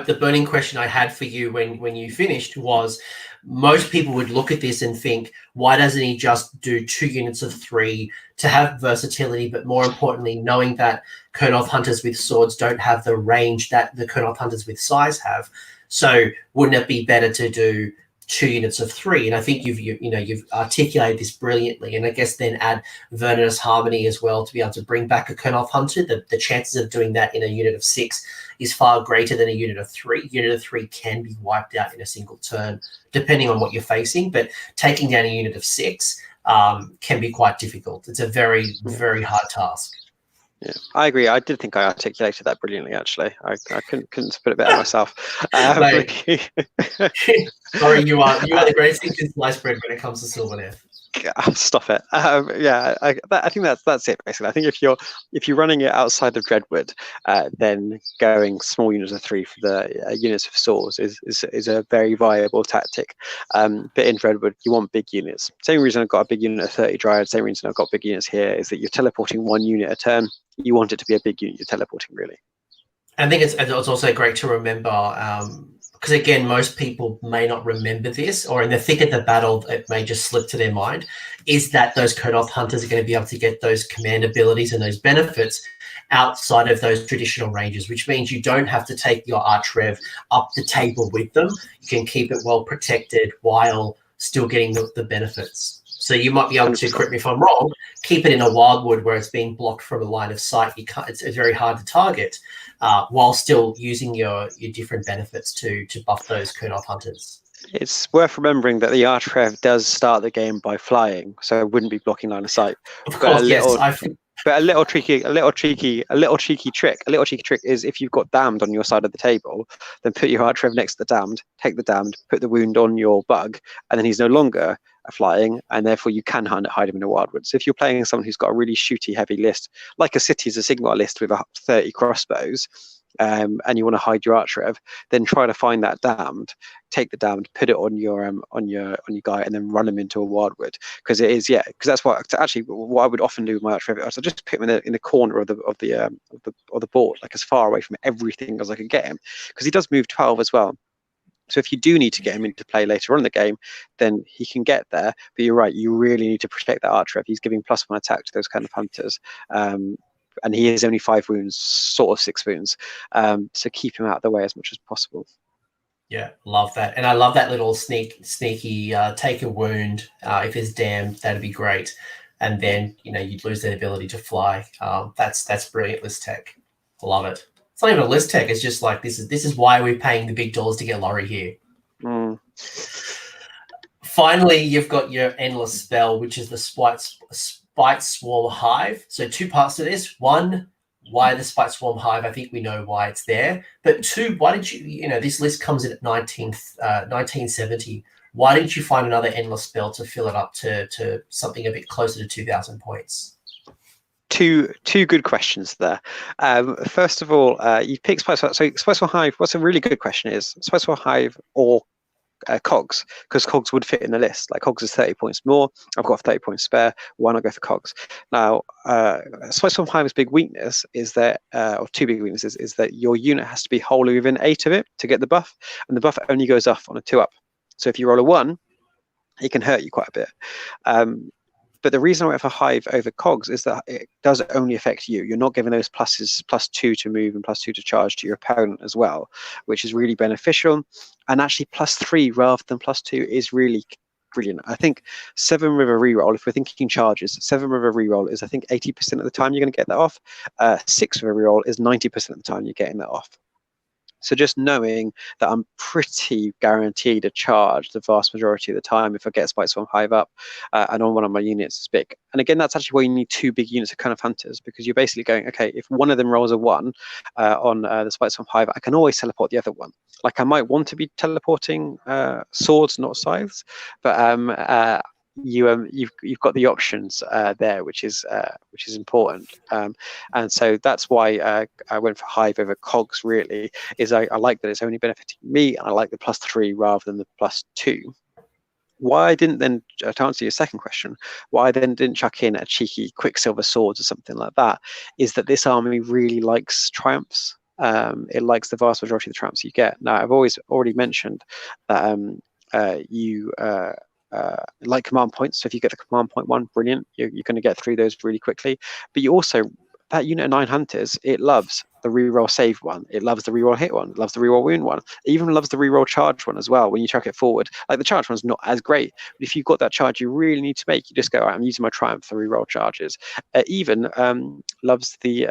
the burning question I had for you when you finished was, most people would look at this and think, why doesn't he just do 2 units of 3 to have versatility, but more importantly, knowing that Kurnoth hunters with swords don't have the range that the Kurnoth hunters with size have. So wouldn't it be better to do 2 units of 3? And I think you've articulated this brilliantly. And I guess then add Vernon's Harmony as well to be able to bring back a Kurnoth hunter. The chances of doing that in a unit of 6 is far greater than a unit of 3. Unit of 3 can be wiped out in a single turn, depending on what you're facing. But taking down a unit of 6 can be quite difficult. It's a very, very hard task. Yeah, I agree. I did think I articulated that brilliantly. Actually, I couldn't put it better myself. Sorry, you are the greatest thing since sliced bread when it comes to Sylvaneth. Stop it. I think that's it basically. I think if you're running it outside of Dreadwood, then going small units of 3 for the units of swords is a very viable tactic. But in Dreadwood, you want big units. Same reason I've got a big unit of 30 Dryads. Same reason I've got big units here is that you're teleporting 1 unit a turn. You want it to be a big unit you're teleporting, really. I think it's also great to remember, because again, most people may not remember this, or in the thick of the battle, it may just slip to their mind, is that those Kurnoth hunters are going to be able to get those command abilities and those benefits outside of those traditional ranges, which means you don't have to take your Archrev up the table with them. You can keep it well protected while still getting the benefits. So you might be able to, correct me if I'm wrong, keep it in a Wildwood where it's being blocked from a line of sight. It's very hard to target, while still using your different benefits to buff those Kurnoth hunters. It's worth remembering that the Archrev does start the game by flying, so it wouldn't be blocking line of sight. Of course, yes. But a little cheeky trick is if you've got damned on your side of the table, then put your archrev next to the damned, take the damned, put the wound on your bug, and then he's no longer a flying, and therefore you can hide him in a Wildwood. So if you're playing someone who's got a really shooty heavy list, like a Cities of Sigmar list with 30 crossbows, and you want to hide your archrev, then try to find that damned, take the damned, put it on your guy, and then run him into a Wildwood. Because that's what I would often do with my archrev. So just put him in the corner of the board, like as far away from everything as I could get him, because he does move 12 as well. So if you do need to get him into play later on in the game, then he can get there. But you're right, you really need to protect that archrev. He's giving +1 attack to those kind of hunters. And he is only 5 wounds, sort of 6 wounds. So keep him out of the way as much as possible. Yeah, love that. And I love that little sneaky take a wound. If it's damned, that'd be great. And then, you'd lose that ability to fly. That's brilliant list tech. Love it. It's not even a list tech. It's just like, this is why we're paying the big dollars to get Laurie here. Mm. Finally, you've got your endless spell, which is the Spite Swarm Hive. So 2 parts to this. 1, why the Spite Swarm Hive? I think we know why it's there. But 2, why did this list comes in at 1970. Why didn't you find another endless spell to fill it up to something a bit closer to 2,000 points? Two good questions there. First of all, you pick Spite Swarm. So Spite Swarm Hive, what's a really good question is Spite Swarm Hive or Cogs, because Cogs would fit in the list. Like Cogs is 30 points more. I've got 30 points spare. Why not go for Cogs? Now, Spite Swarm Hive's big weakness is that, or 2 big weaknesses, is that your unit has to be wholly within 8 of it to get the buff, and the buff only goes off on a 2-up. So if you roll a 1, it can hurt you quite a bit. But the reason I went for Hive over Cogs is that it does only affect you. You're not giving those pluses, +2 to move and +2 to charge to your opponent as well, which is really beneficial. And actually +3 rather than +2 is really brilliant. I think 7 River reroll, if we're thinking charges, 7 River reroll is, I think, 80% of the time you're going to get that off. 6 River reroll is 90% of the time you're getting that off. So just knowing that I'm pretty guaranteed a charge the vast majority of the time if I get Spite Swarm Hive up and on one of my units is big. And again, that's actually why you need 2 big units of kind of hunters, because you're basically going, okay, if one of them rolls a 1 on the Spite Swarm Hive, I can always teleport the other one. Like I might want to be teleporting swords, not scythes, but you've got the options there, which is important, and so that's why I went for Hive over Cogs. Really, is I like that it's only benefiting me, and I like the +3 rather than the +2. Why I didn't then, to answer your second question, why I then didn't chuck in a cheeky Quicksilver Swords or something like that, is that this army really likes triumphs. It likes the vast majority of the triumphs you get. Now, I've already mentioned that you like command points. So if you get the command point 1, brilliant. You're going to get through those really quickly. But you also, that unit of 9 hunters, it loves the reroll save one. It loves the reroll hit one. It loves the reroll wound one. It even loves the reroll charge one as well when you chuck it forward. Like the charge one's not as great, but if you've got that charge you really need to make, you just go, all right, I'm using my triumph for reroll charges. Even loves the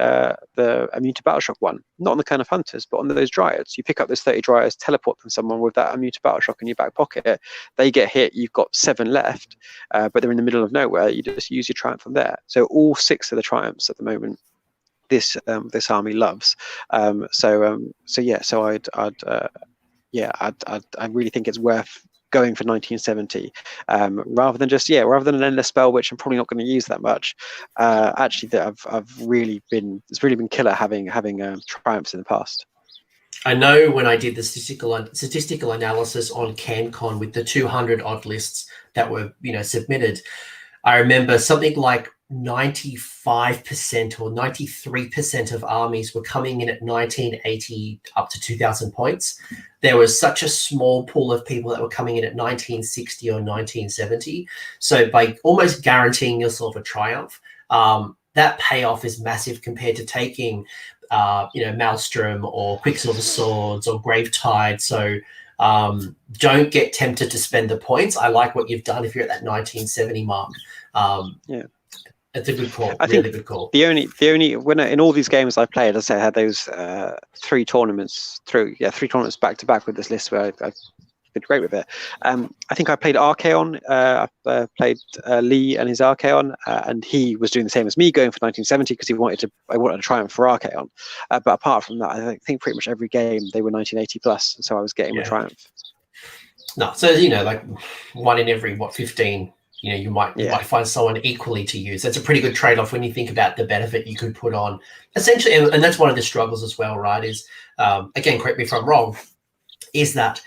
immune to battle shock one. Not on the kind of hunters, but on those dryads. You pick up those 30 dryads, teleport them someone with that immune to battle shock in your back pocket. They get hit. You've got 7 left, but they're in the middle of nowhere. You just use your triumph from there. So all 6 of the triumphs at the moment, this army loves. So I really think it's worth going for 1970 rather than an endless spell, which I'm probably not going to use that much. Actually, that it's really been killer having triumphs in the past. I know when I did the statistical analysis on CanCon with the 200 odd lists that were submitted, I remember something like 95% or 93% of armies were coming in at 1980 up to 2000 points. There was such a small pool of people that were coming in at 1960 or 1970. So by almost guaranteeing yourself a triumph, that payoff is massive compared to taking, Maelstrom or Quicksilver Swords or Gravetide. So don't get tempted to spend the points. I like what you've done if you're at that 1970 mark. It's a good call. I think good call. The only winner in all these games I've played, as I had those 3 tournaments back to back with this list where I been great with it. I think I played Archaon. I played Lee and his Archaon, and he was doing the same as me, going for 1970 because I wanted to triumph for Archaon. But apart from that, I think pretty much every game they were 1980 plus, so I was getting my triumph. No, so like one in every 15. You might find someone equally to use. That's a pretty good trade-off when you think about the benefit you could put on. Essentially, and that's one of the struggles as well, right? Is again, correct me if I'm wrong, is that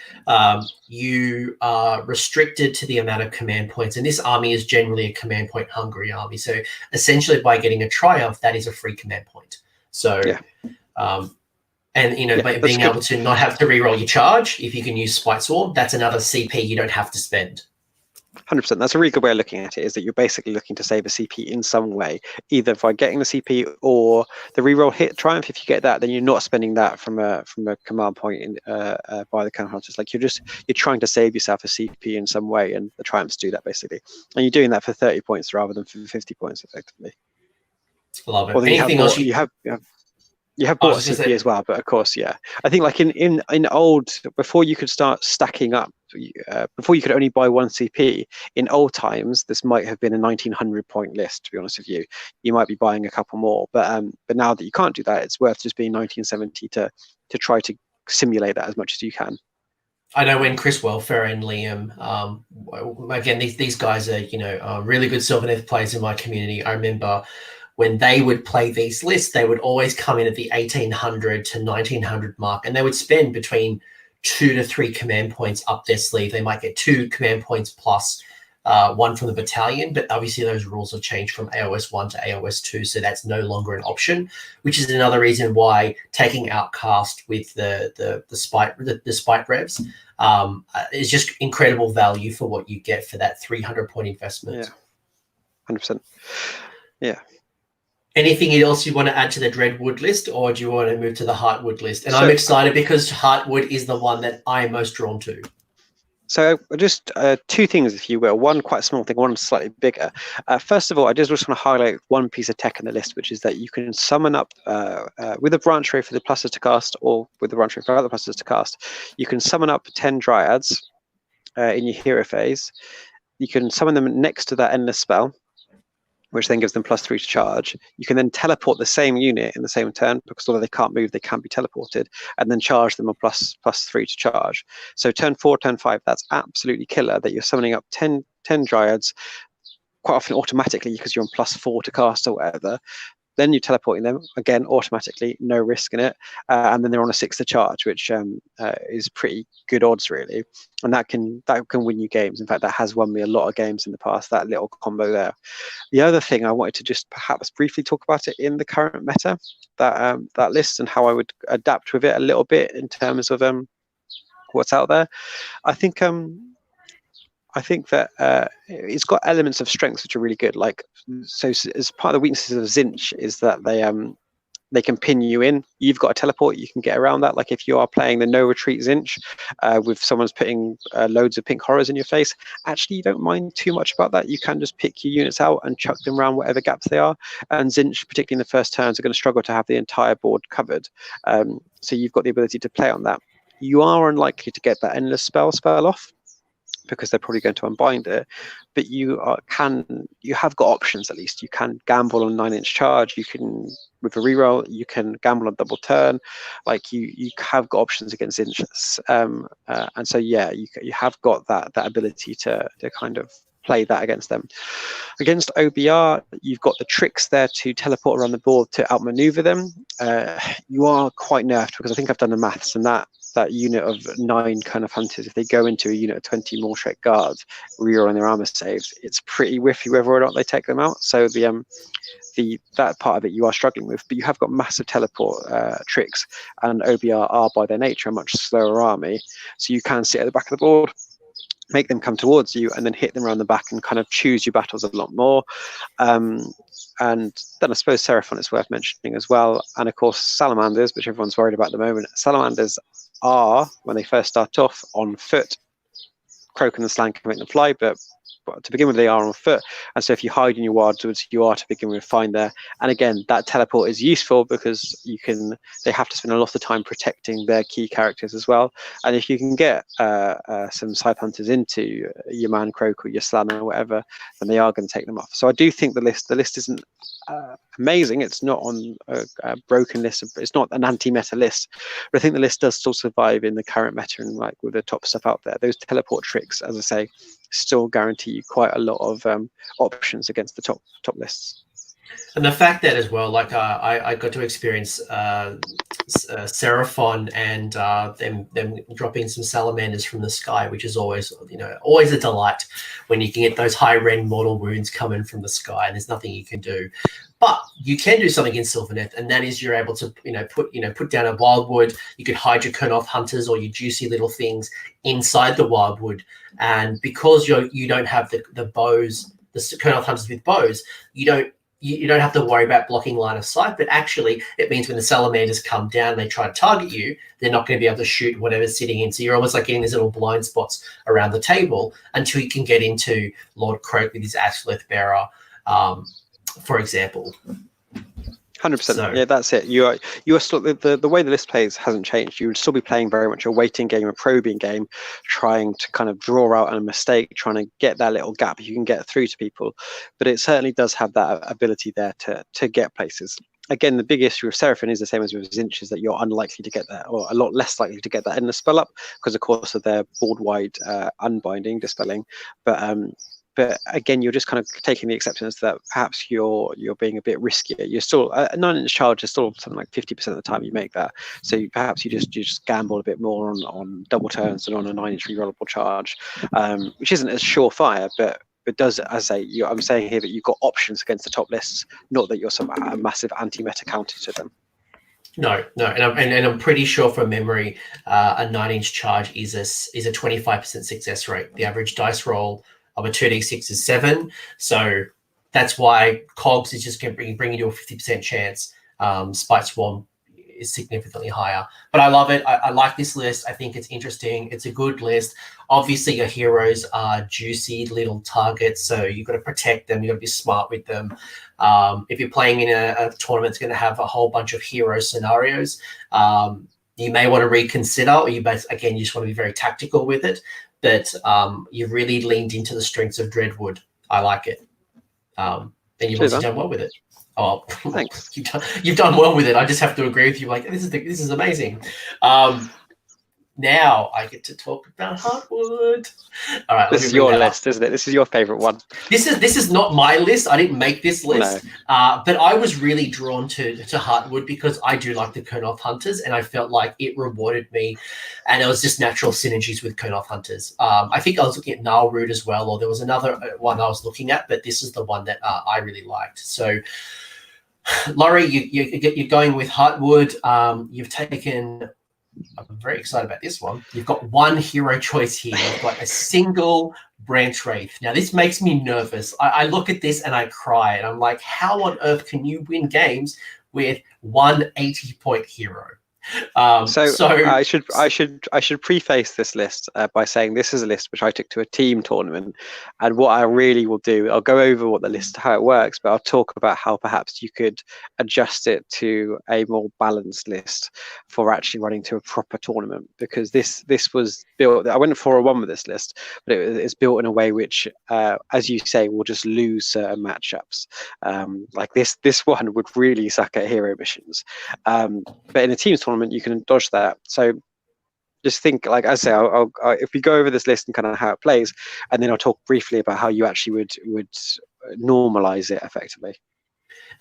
you are restricted to the amount of command points, and this army is generally a command point hungry army. So essentially, by getting a triumph, that is a free command point. So, by being able to not have to reroll your charge, if you can use Spite Swarm, that's another CP you don't have to spend. 100%. That's a really good way of looking at it, is that you're basically looking to save a CP in some way, either by getting the CP or the reroll hit triumph. If you get that, then you're not spending that from a command point by the cannon hunters. Like you're trying to save yourself a CP in some way, and the triumphs do that basically. And you're doing that for 30 points rather than for 50 points effectively. Love it. Well, Anything else you have bought a CP as well, but of course, I think like in old, before you could start stacking up, before you could only buy one CP, in old times, this might have been a 1900 point list, to be honest with you. You might be buying a couple more, but now that you can't do that, it's worth just being 1970 to try to simulate that as much as you can. I know when Chris Welfare and Liam, again, these guys are, really good Sylvaneth players in my community. I remember when they would play these lists, they would always come in at the 1800 to 1900 mark, and they would spend between 2 to 3 command points up their sleeve. They might get 2 command points plus 1 from the battalion, but obviously those rules have changed from AOS 1 to AOS 2, so that's no longer an option, which is another reason why taking Outcast with the spite revs is just incredible value for what you get for that 300 point investment. Yeah, 100%. Yeah. Anything else you want to add to the Dreadwood list, or do you want to move to the Heartwood list? And I'm excited because Heartwood is the one that I'm most drawn to. So just 2 things, if you will. One quite small thing, one slightly bigger. First of all, I just want to highlight one piece of tech in the list, which is that you can summon up with a branch ray for the pluses to cast, or with the branch ray for other pluses to cast. You can summon up 10 dryads in your hero phase. You can summon them next to that endless spell, which then gives them +3 to charge. You can then teleport the same unit in the same turn, because although they can't move, they can be teleported, and then charge them a +3 to charge. So turn 4, turn 5, that's absolutely killer, that you're summoning up 10 dryads, quite often automatically because you're on +4 to cast or whatever. Then you're teleporting them, again, automatically, no risk in it. And then they're on a 6 to charge, which is pretty good odds, really. And that can win you games. In fact, that has won me a lot of games in the past, that little combo there. The other thing I wanted to just perhaps briefly talk about it in the current meta, that list, and how I would adapt with it a little bit in terms of what's out there. I think that it's got elements of strengths which are really good. Like, so as part of the weaknesses of Zinch is that they can pin you in. You've got a teleport, you can get around that. Like if you are playing the no retreat Zinch with someone's putting loads of pink horrors in your face, actually you don't mind too much about that. You can just pick your units out and chuck them around whatever gaps they are. And Zinch, particularly in the first turns, are going to struggle to have the entire board covered. So you've got the ability to play on that. You are unlikely to get that endless spell off, because they're probably going to unbind it, but you have got options. At least you can gamble on 9-inch charge. You can, with a reroll, you can gamble on double turn. Like you have got options against inches, and so you have got that ability to kind of play that against them. Against OBR, you've got the tricks there to teleport around the board to outmaneuver them. You are quite nerfed, because I think I've done the maths, and that unit of 9 kind of hunters, if they go into a unit of 20 Morshek guards rerolling their armor saves, it's pretty whiffy whether or not they take them out. So that part of it you are struggling with, but you have got massive teleport tricks, and OBR are by their nature a much slower army, so you can sit at the back of the board, make them come towards you, and then hit them around the back and kind of choose your battles a lot more. And then I suppose Seraphon is worth mentioning as well. And of course, Salamanders, which everyone's worried about at the moment. Salamanders are, when they first start off, on foot. Croak and the Slang can make them fly, but to begin with, they are on foot, and so if you hide in your Wildwoods, you are to begin with fine there. And again, that teleport is useful because they have to spend a lot of time protecting their key characters as well. And if you can get some scythe hunters into your man Crowe or your Slann or whatever, then they are going to take them off. So I do think the list isn't amazing. It's not on a broken list. It's not an anti-meta list, but I think the list does still survive in the current meta, and like with the top stuff out there, those teleport tricks, as I say, still guarantee you quite a lot of options against the top lists. And the fact that as well, like I got to experience Seraphon and them dropping some salamanders from the sky, which is always a delight when you can get those high rend mortal wounds coming from the sky, and there's nothing you can do. But you can do something in Sylvaneth, and that is you're able to put down a Wildwood. You could hide your Kurnoth hunters or your juicy little things inside the Wildwood, and because you don't have the bows, the Kurnoth hunters with bows, you don't have to worry about blocking line of sight, but actually it means when the salamanders come down and they try to target you, they're not going to be able to shoot whatever's sitting in. So you're almost like getting these little blind spots around the table until you can get into Lord Crowe with his Asphaleth Bearer, for example. 100%. Yeah, that's it. You are still the way the list plays hasn't changed. You would still be playing very much a waiting game, a probing game, trying to kind of draw out a mistake, trying to get that little gap you can get through to people. But it certainly does have that ability there to get places. Again, the big issue with Seraphon is the same as with Zinch, is that you're unlikely to get that, or a lot less likely to get that in the spell up, because of course of their board wide unbinding, dispelling. But again, you're just kind of taking the acceptance that perhaps you're being a bit riskier. You're still a 9-inch charge is still something like 50% of the time you make that. So perhaps you just gamble a bit more on double turns than on a 9-inch rerollable charge, which isn't as surefire, but it does, as I say, I'm saying here that you've got options against the top lists, not that you're a massive anti-meta counter to them. No, and I'm pretty sure from memory, a 9-inch charge is a 25% success rate. The average dice roll of a 2d6 is 7, so that's why Cogs is just going to bring you to a 50% chance. Spite Swarm is significantly higher, but I love it. I like this list. I think it's interesting. It's a good list. Obviously, your heroes are juicy little targets, so you've got to protect them. You've got to be smart with them. If you're playing in a tournament that's going to have a whole bunch of hero scenarios, you may want to reconsider, or you just want to be very tactical with it. But you've really leaned into the strengths of Dreadwood. I like it. And you've also done well with it. Oh, thanks. You've done well with it. I just have to agree with you. Like, this is amazing. Now I get to talk about Heartwood. All right, this is your list, isn't it? This is your favorite one. This is not my list. I didn't make this list, but I was really drawn to Heartwood because I do like the Kurnoth hunters, and I felt like it rewarded me, and it was just natural synergies with Kurnoth hunters. I think I was looking at Gnarlroot as well, or there was another one I was looking at, but this is the one that I really liked. So, Laurie, you're going with Heartwood. You've taken. I'm very excited about this one. You've got one hero choice here. You've got a single branch wraith. Now, this makes me nervous. I look at this and I cry, and I'm like, how on earth can you win games with one 80-point hero? So I should preface this list by saying this is a list which I took to a team tournament, and what I really will do, I'll go over what the list, how it works, but I'll talk about how perhaps you could adjust it to a more balanced list for actually running to a proper tournament, because this was built. I went 4-1 with this list, but it's built in a way which, as you say, will just lose certain matchups. Like this one would really suck at hero missions, but in a team tournament you can dodge that. So just think, like I say, I'll if we go over this list and kind of how it plays, and then I'll talk briefly about how you actually would normalize it effectively.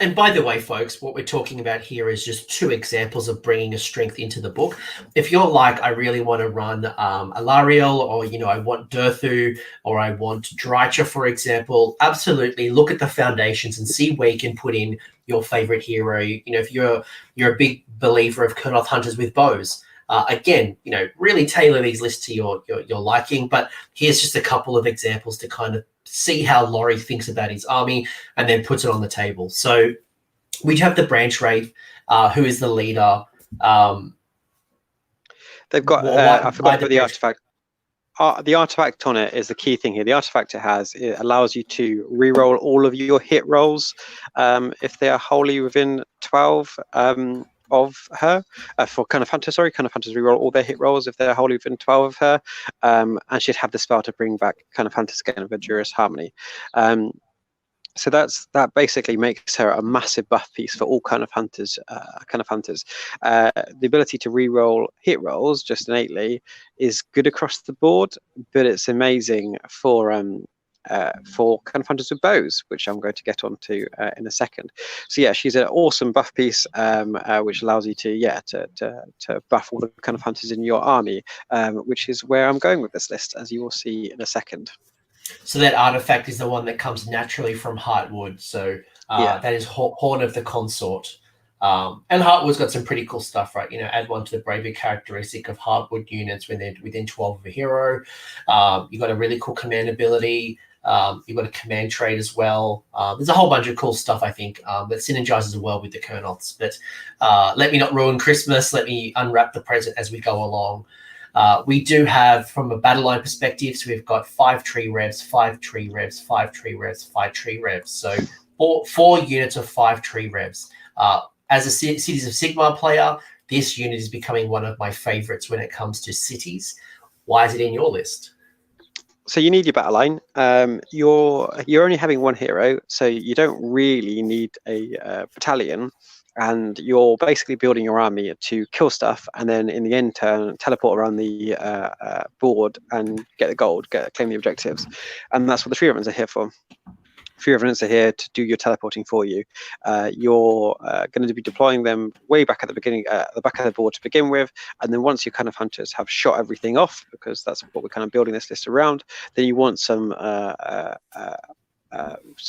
And by the way, folks, what we're talking about here is just 2 examples of bringing a strength into the book. If you're like, I really want to run Alariel, or, I want Durthu, or I want Drycha, for example, absolutely look at the foundations and see where you can put in your favorite hero. If you're a big believer of Kurnoth hunters with bows, again, really tailor these lists to your liking. But here's just a couple of examples to kind of see how Laurie thinks about his army and then puts it on the table. So we have the branch wraith, who is the leader. They've got I forgot to put the artifact. the artifact on it is the key thing here. The artifact it allows you to re-roll all of your hit rolls if they are wholly within 12 of her. For kind of hunters, re-roll all their hit rolls if they're wholly within 12 of her, and she'd have the spell to bring back kind of hunters again of Adjurous Harmony. So that basically makes her a massive buff piece for all kind of hunters. The ability to re-roll hit rolls just innately is good across the board, but it's amazing for kind of hunters with bows, which I'm going to get onto in a second. So yeah, she's an awesome buff piece, which allows you to buff all the kind of hunters in your army, which is where I'm going with this list, as you will see in a second. So that artifact is the one that comes naturally from Heartwood. So that is Horn of the Consort. And Heartwood's got some pretty cool stuff, right? Add one to the bravery characteristic of Heartwood units when they're within 12 of a hero. You've got a really cool command ability. You've got a command trait as well. There's a whole bunch of cool stuff, I think, that synergizes well with the Kernoths. But let me not ruin Christmas. Let me unwrap the present as we go along. We do have, from a battle line perspective, so we've got 5 tree revs, 5 tree revs, 5 tree revs, 5 tree revs. So four units of 5 tree revs. As a Cities of Sigmar player, this unit is becoming one of my favorites when it comes to cities. Why is it in your list? So you need your battle line. You're only having one hero, so you don't really need a battalion. And you're basically building your army to kill stuff, and then in the end turn, teleport around the board and get the gold, claim the objectives. And that's what the Tree Revenants are here for. Tree Revenants are here to do your teleporting for you. You're going to be deploying them way back at the beginning, the back of the board to begin with, and then once your kind of hunters have shot everything off, because that's what we're kind of building this list around, then you want some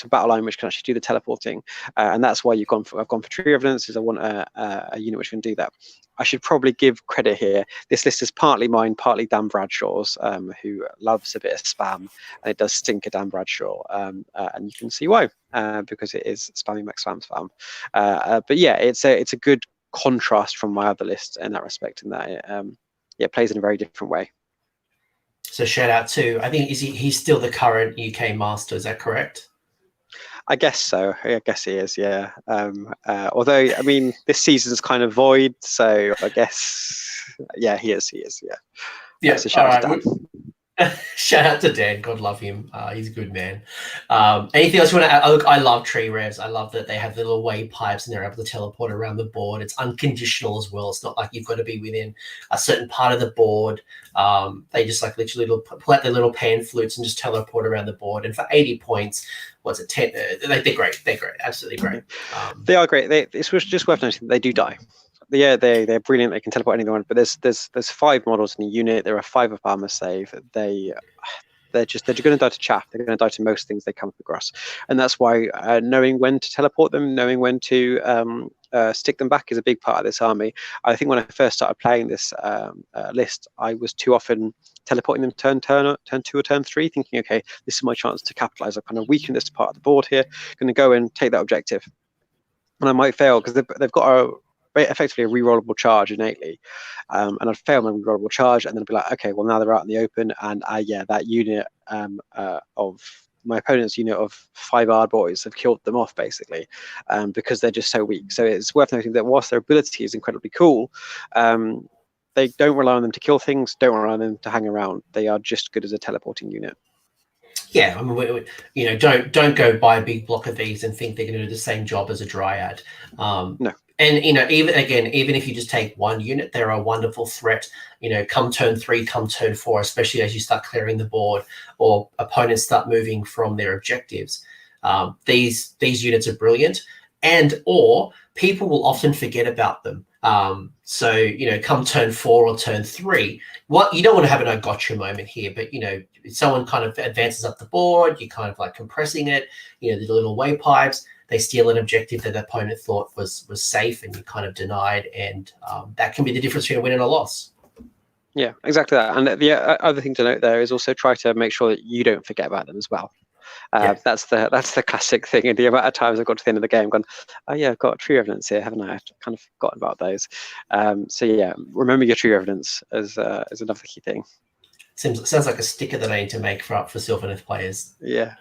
battle line which can actually do the teleporting, and that's why I've gone for Tree Revenants, is I want a unit which can do that. I should probably give credit here. This list is partly mine, partly Dan Bradshaw's, who loves a bit of spam, and it does stink at Dan Bradshaw, and you can see why, because it is spammy Max spam. But yeah, it's a good contrast from my other list in that respect, in that it plays in a very different way. So shout out to, I think, he's still the current UK master, is that correct? I guess so. I guess he is, yeah. Although, I mean, this season's kind of void, so I guess, yeah, he is, yeah. Yeah, so shout out to Dan. Shout out to Dan. God love him. He's a good man. Anything else you want to add? Look, I love tree revs. I love that they have the little wave pipes and they're able to teleport around the board. It's unconditional as well. It's not like you've got to be within a certain part of the board. They just like literally pull out their little pan flutes and just teleport around the board. And for 80 points, what's it, 10? They're great. They're great. Absolutely great. They are great. It's just worth noting they do die. Yeah, they're brilliant. They can teleport anyone. But there's 5 models in a unit. There are 5 of armor save. They're going to die to chaff. They're going to die to most things they come across, and that's why knowing when to teleport them, knowing when to stick them back is a big part of this army. I think when I first started playing this list, I was too often teleporting them turn 2 or turn 3, thinking, okay, this is my chance to capitalize. I've kind of weakened this part of the board here. Going to go and take that objective, and I might fail because they've got effectively a rerollable charge innately, and I'd fail my rerollable charge, and then I'd be like, okay, well now they're out in the open, and that unit of my opponent's unit of 5 hard boys have killed them off basically, because they're just so weak. So it's worth noting that whilst their ability is incredibly cool, they don't rely on them to kill things, don't rely on them to hang around. They are just good as a teleporting unit. Yeah, I mean, don't go buy a big block of these and think they're going to do the same job as a Dryad. No. And, even if you just take one unit, they're a wonderful threat, come turn 3, come turn 4, especially as you start clearing the board or opponents start moving from their objectives. These units are brilliant, or people will often forget about them. So, come turn 4 or turn 3, you don't want to have an I gotcha moment here, but, if someone kind of advances up the board, you're kind of like compressing it, the little wave pipes, they steal an objective that the opponent thought was safe and you kind of denied, and that can be the difference between a win and a loss. Yeah, exactly that. And the other thing to note there is also try to make sure that you don't forget about them as well. That's the classic thing. And the amount of times I've got to the end of the game gone, oh yeah, I've got Tree Revenants here, haven't I? I've kind of forgotten about those. So yeah, remember your Tree Revenants as another key thing. Sounds like a sticker that I need to make for Sylvaneth players. Yeah.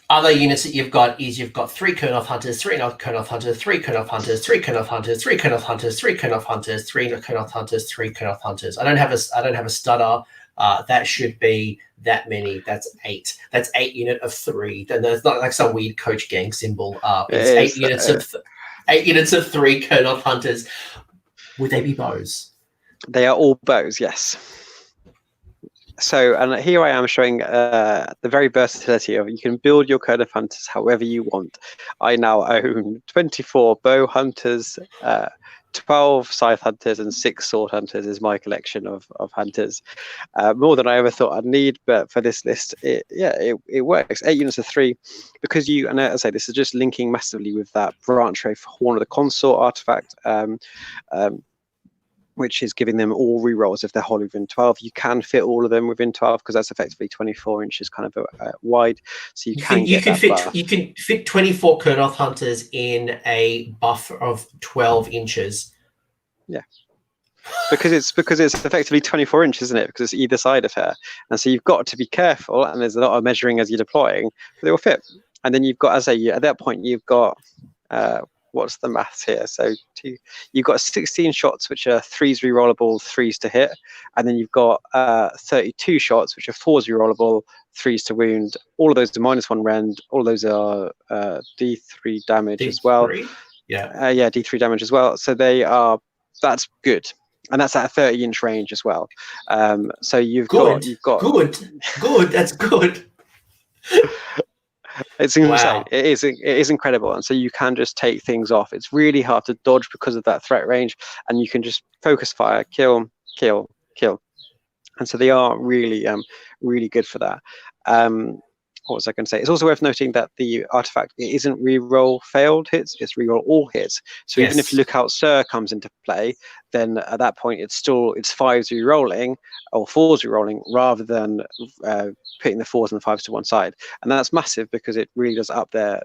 Other units that you've got is you've got 3 Kurnoth Hunters, 3 Kurnoth Hunters, 3 Kurnoth Hunters, 3 Kurnoth Hunters, 3 Kurnoth Hunters, 3 Kurnoth Hunters, 3 Kurnoth Hunters, 3 Kurnoth Hunters. I don't have a stutter. That should be that many. That's 8. That's 8 unit of 3. Then there's not like some weird coach gang symbol. It's 8 units of 3 Kurnoth Hunters. Would they be bows? They are all bows, yes. So, and here I am showing the very versatility of you can build your Kurnoth Hunters however you want. I now own 24 bow hunters, 12 scythe hunters, and 6 sword hunters is my collection of hunters. More than I ever thought I'd need, but for this list, it works. 8 units of 3, because you, and as I say, this is just linking massively with that branch ray for Horn of the Consort artifact. Which is giving them all rerolls if they're wholly within 12. You can fit all of them within 12 because that's effectively 24 inches kind of wide. So you can fit 24 Kurnoth Hunters in a buff of 12 inches. Yeah. because it's effectively 24 inches, isn't it? Because it's either side of her. And so you've got to be careful, and there's a lot of measuring as you're deploying, but they will fit. And then you've got, as I say, at that point, you've got what's the maths here? So you've got 16 shots, which are 3s rerollable, 3s to hit, and then you've got 32 shots, which are 4s rerollable, 3s to wound. All of those are -1 rend. All of those are D3 damage as well. Yeah, D3 damage as well. So that's good, and that's at a 30-inch range as well. So you've got good. That's good. It's insane. It is incredible, and so you can just take things off. It's really hard to dodge because of that threat range, and you can just focus fire, kill, and so they are really really good for that. What was I going to say? It's also worth noting that the artifact, it isn't reroll failed hits, it's reroll all hits. So even if Lookout Sir comes into play, then at that point it's 5s rerolling or 4s rerolling rather than putting the 4s and the 5s to one side. And that's massive because it really does up their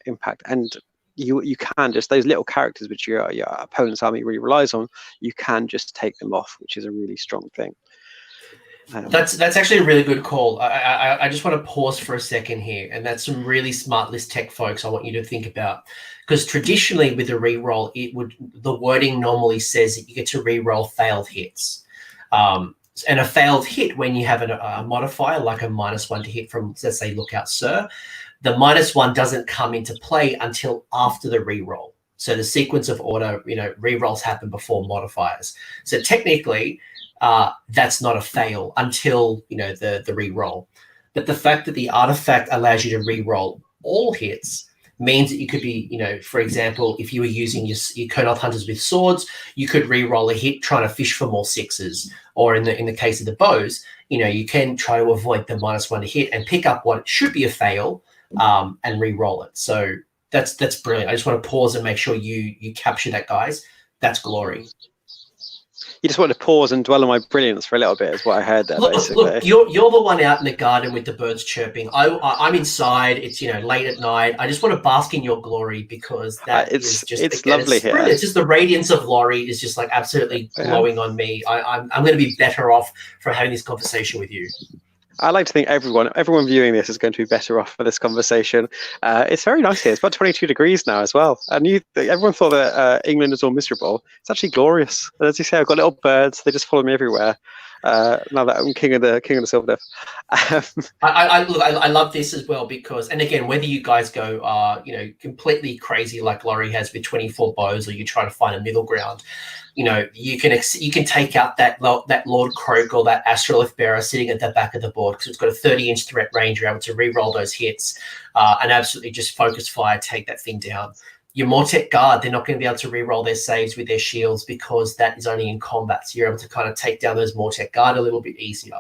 impact. And you can just, those little characters which your opponent's army really relies on, you can just take them off, which is a really strong thing. That's actually a really good call. I just want to pause for a second here, and that's some really smart list tech folks I want you to think about, because traditionally with a reroll, the wording normally says that you get to reroll failed hits, and a failed hit when you have a modifier like a -1 to hit from, let's say, Lookout Sir, the -1 doesn't come into play until after the reroll. So the sequence of order, rerolls happen before modifiers. So technically, that's not a fail until the re-roll. But the fact that the artifact allows you to re-roll all hits means that you could be, for example, if you were using your Kurnoth Hunters with swords, you could re-roll a hit trying to fish for more 6s. Or in the case of the bows, you can try to avoid the -1 to hit and pick up what should be a fail and re-roll it. So that's brilliant. I just want to pause and make sure you capture that, guys. That's glory. You just want to pause and dwell on my brilliance for a little bit, is what I heard there. Look, you're the one out in the garden with the birds chirping. I'm inside. It's late at night. I just want to bask in your glory because it's lovely here. It's just the radiance of Laurie is just like absolutely glowing on me. I'm going to be better off for having this conversation with you. I like to think everyone viewing this is going to be better off for this conversation. It's very nice here. It's about 22 degrees now as well. And everyone thought that England is all miserable. It's actually glorious. And as you say, I've got little birds. They just follow me everywhere. Now that I'm king of the Sylvaneth. I love this as well because, and again, whether you guys go completely crazy like Laurie has with 24 bows, or you try to find a middle ground, you can take out that Lord Crowe or that Astrolith Bearer sitting at the back of the board because it's got a 30-inch threat range. You're able to re-roll those hits and absolutely just focus fire, take that thing down. Your Mortek Guard, they're not going to be able to re-roll their saves with their shields because that is only in combat. So you're able to kind of take down those Mortek Guard a little bit easier.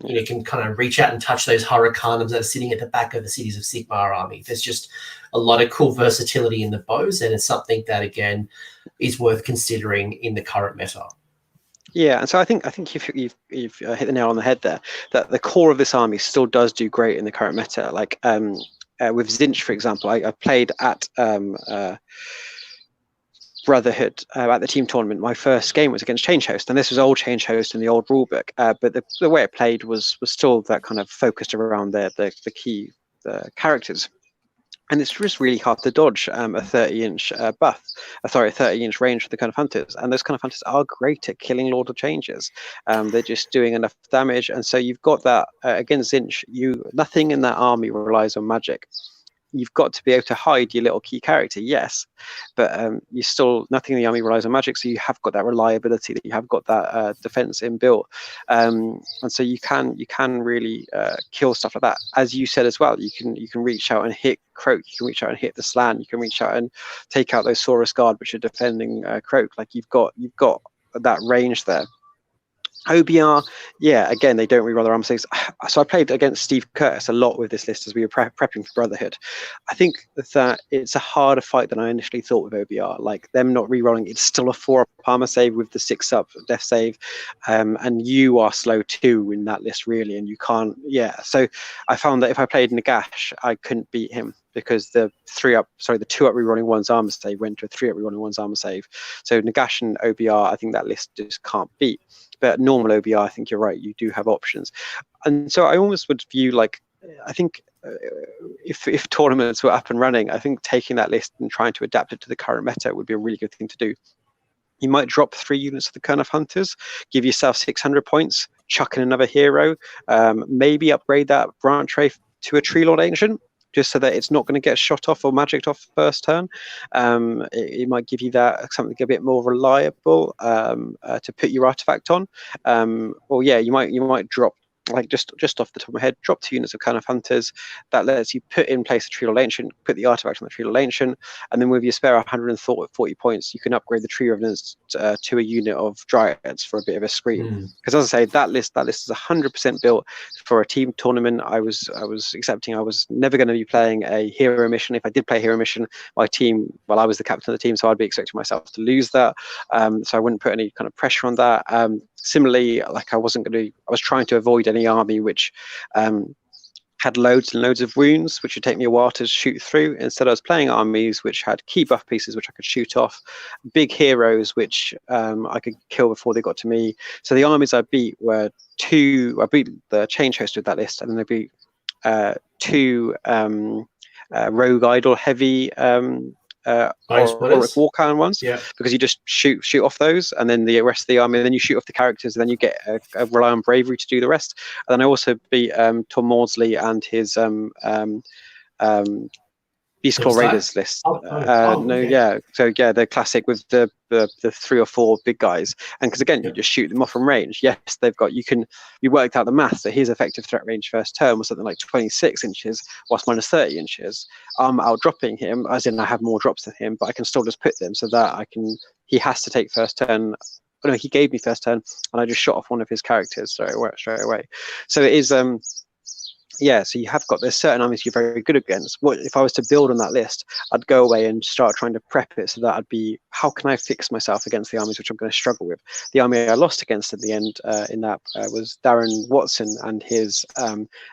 You can kind of reach out and touch those Hurricanums that are sitting at the back of the Cities of Sigmar army. There's just a lot of cool versatility in the bows, and it's something that, again, is worth considering in the current meta. Yeah, and so I think you've hit the nail on the head there, that the core of this army still does do great in the current meta. Like with Zinch, for example, I played at Brotherhood at the team tournament, my first game was against Change Host, and this was old Change Host in the old rulebook, but the way it played was still that kind of focused around the key characters. And it's just really hard to dodge a 30-inch a 30-inch range for the kind of hunters. And those kind of hunters are great at killing Lord of Changes. They're just doing enough damage. And so you've got that against Zinch, nothing in that army relies on magic. You've got to be able to hide your little key character, yes, but you still, nothing in the army relies on magic, so you have got that reliability, that you have got that defense inbuilt, and so you can really kill stuff like that. As you said as well, you can reach out and hit Crowe, you can reach out and hit the Slan, you can reach out and take out those Saurus Guard which are defending Crowe. Like you've got that range there. OBR, yeah, again, they don't reroll their armor saves. So I played against Steve Curtis a lot with this list as we were prepping for Brotherhood. I think that it's a harder fight than I initially thought with OBR. Like them not rerolling, it's still a 4-up armor save with the 6-up death save, and you are slow too in that list really, and you can't. Yeah, so I found that if I played Nagash, I couldn't beat him because the 2-up rerolling one's armor save went to a 3-up rerolling one's armor save. So Nagash and OBR, I think that list just can't beat. But normal OBR, I think you're right, you do have options. And so I almost would view, like, I think if tournaments were up and running, I think taking that list and trying to adapt it to the current meta would be a really good thing to do. You might drop 3 units of the Kern of Hunters, give yourself 600 points, chuck in another hero, maybe upgrade that branch ray to a Tree Lord Ancient, just so that it's not going to get shot off or magicked off first turn. It might give you that something a bit more reliable to put your artifact on. Or yeah, you might drop, like just off the top of my head, drop 2 units of Kern of Hunters. That lets you put in place a Tree Lord Ancient, put the artifact on the Tree Lord Ancient, and then with your spare 140 points, you can upgrade the Tree Revenants to a unit of Dryads for a bit of a scream. Because as I say, that list is 100% built for a team tournament. I was accepting I was never going to be playing a hero mission. If I did play a hero mission, my team, well, I was the captain of the team, so I'd be expecting myself to lose that. So I wouldn't put any kind of pressure on that. Similarly, like I was trying to avoid any army which had loads and loads of wounds, which would take me a while to shoot through. Instead, I was playing armies which had key buff pieces which I could shoot off, big heroes which I could kill before they got to me. So the armies I beat were I beat the Change Host with that list, and then I beat 2 Rogue Idol heavy Warhammer ones, because you just shoot off those, and then the rest of the army, and then you shoot off the characters, and then you get a rely on bravery to do the rest. And then I also beat Tom Maudsley and his Beastclaw Raiders list. So yeah, the classic with the 3 or 4 big guys, and because again, you just shoot them off from range. Yes, you worked out the math that his effective threat range first turn was something like 26 inches, whilst mine is 30 inches. I'm outdropping him, as in I have more drops than him, but I can still just put them so that he has to take first turn. No, he gave me first turn, and I just shot off one of his characters straight away. So it is yeah, so you have got, there's certain armies you're very good against. What if I was to build on that list? I'd go away and start trying to prep it so that I'd be, how can I fix myself against the armies which I'm going to struggle with? The army I lost against at the end in that was Darren Watson and his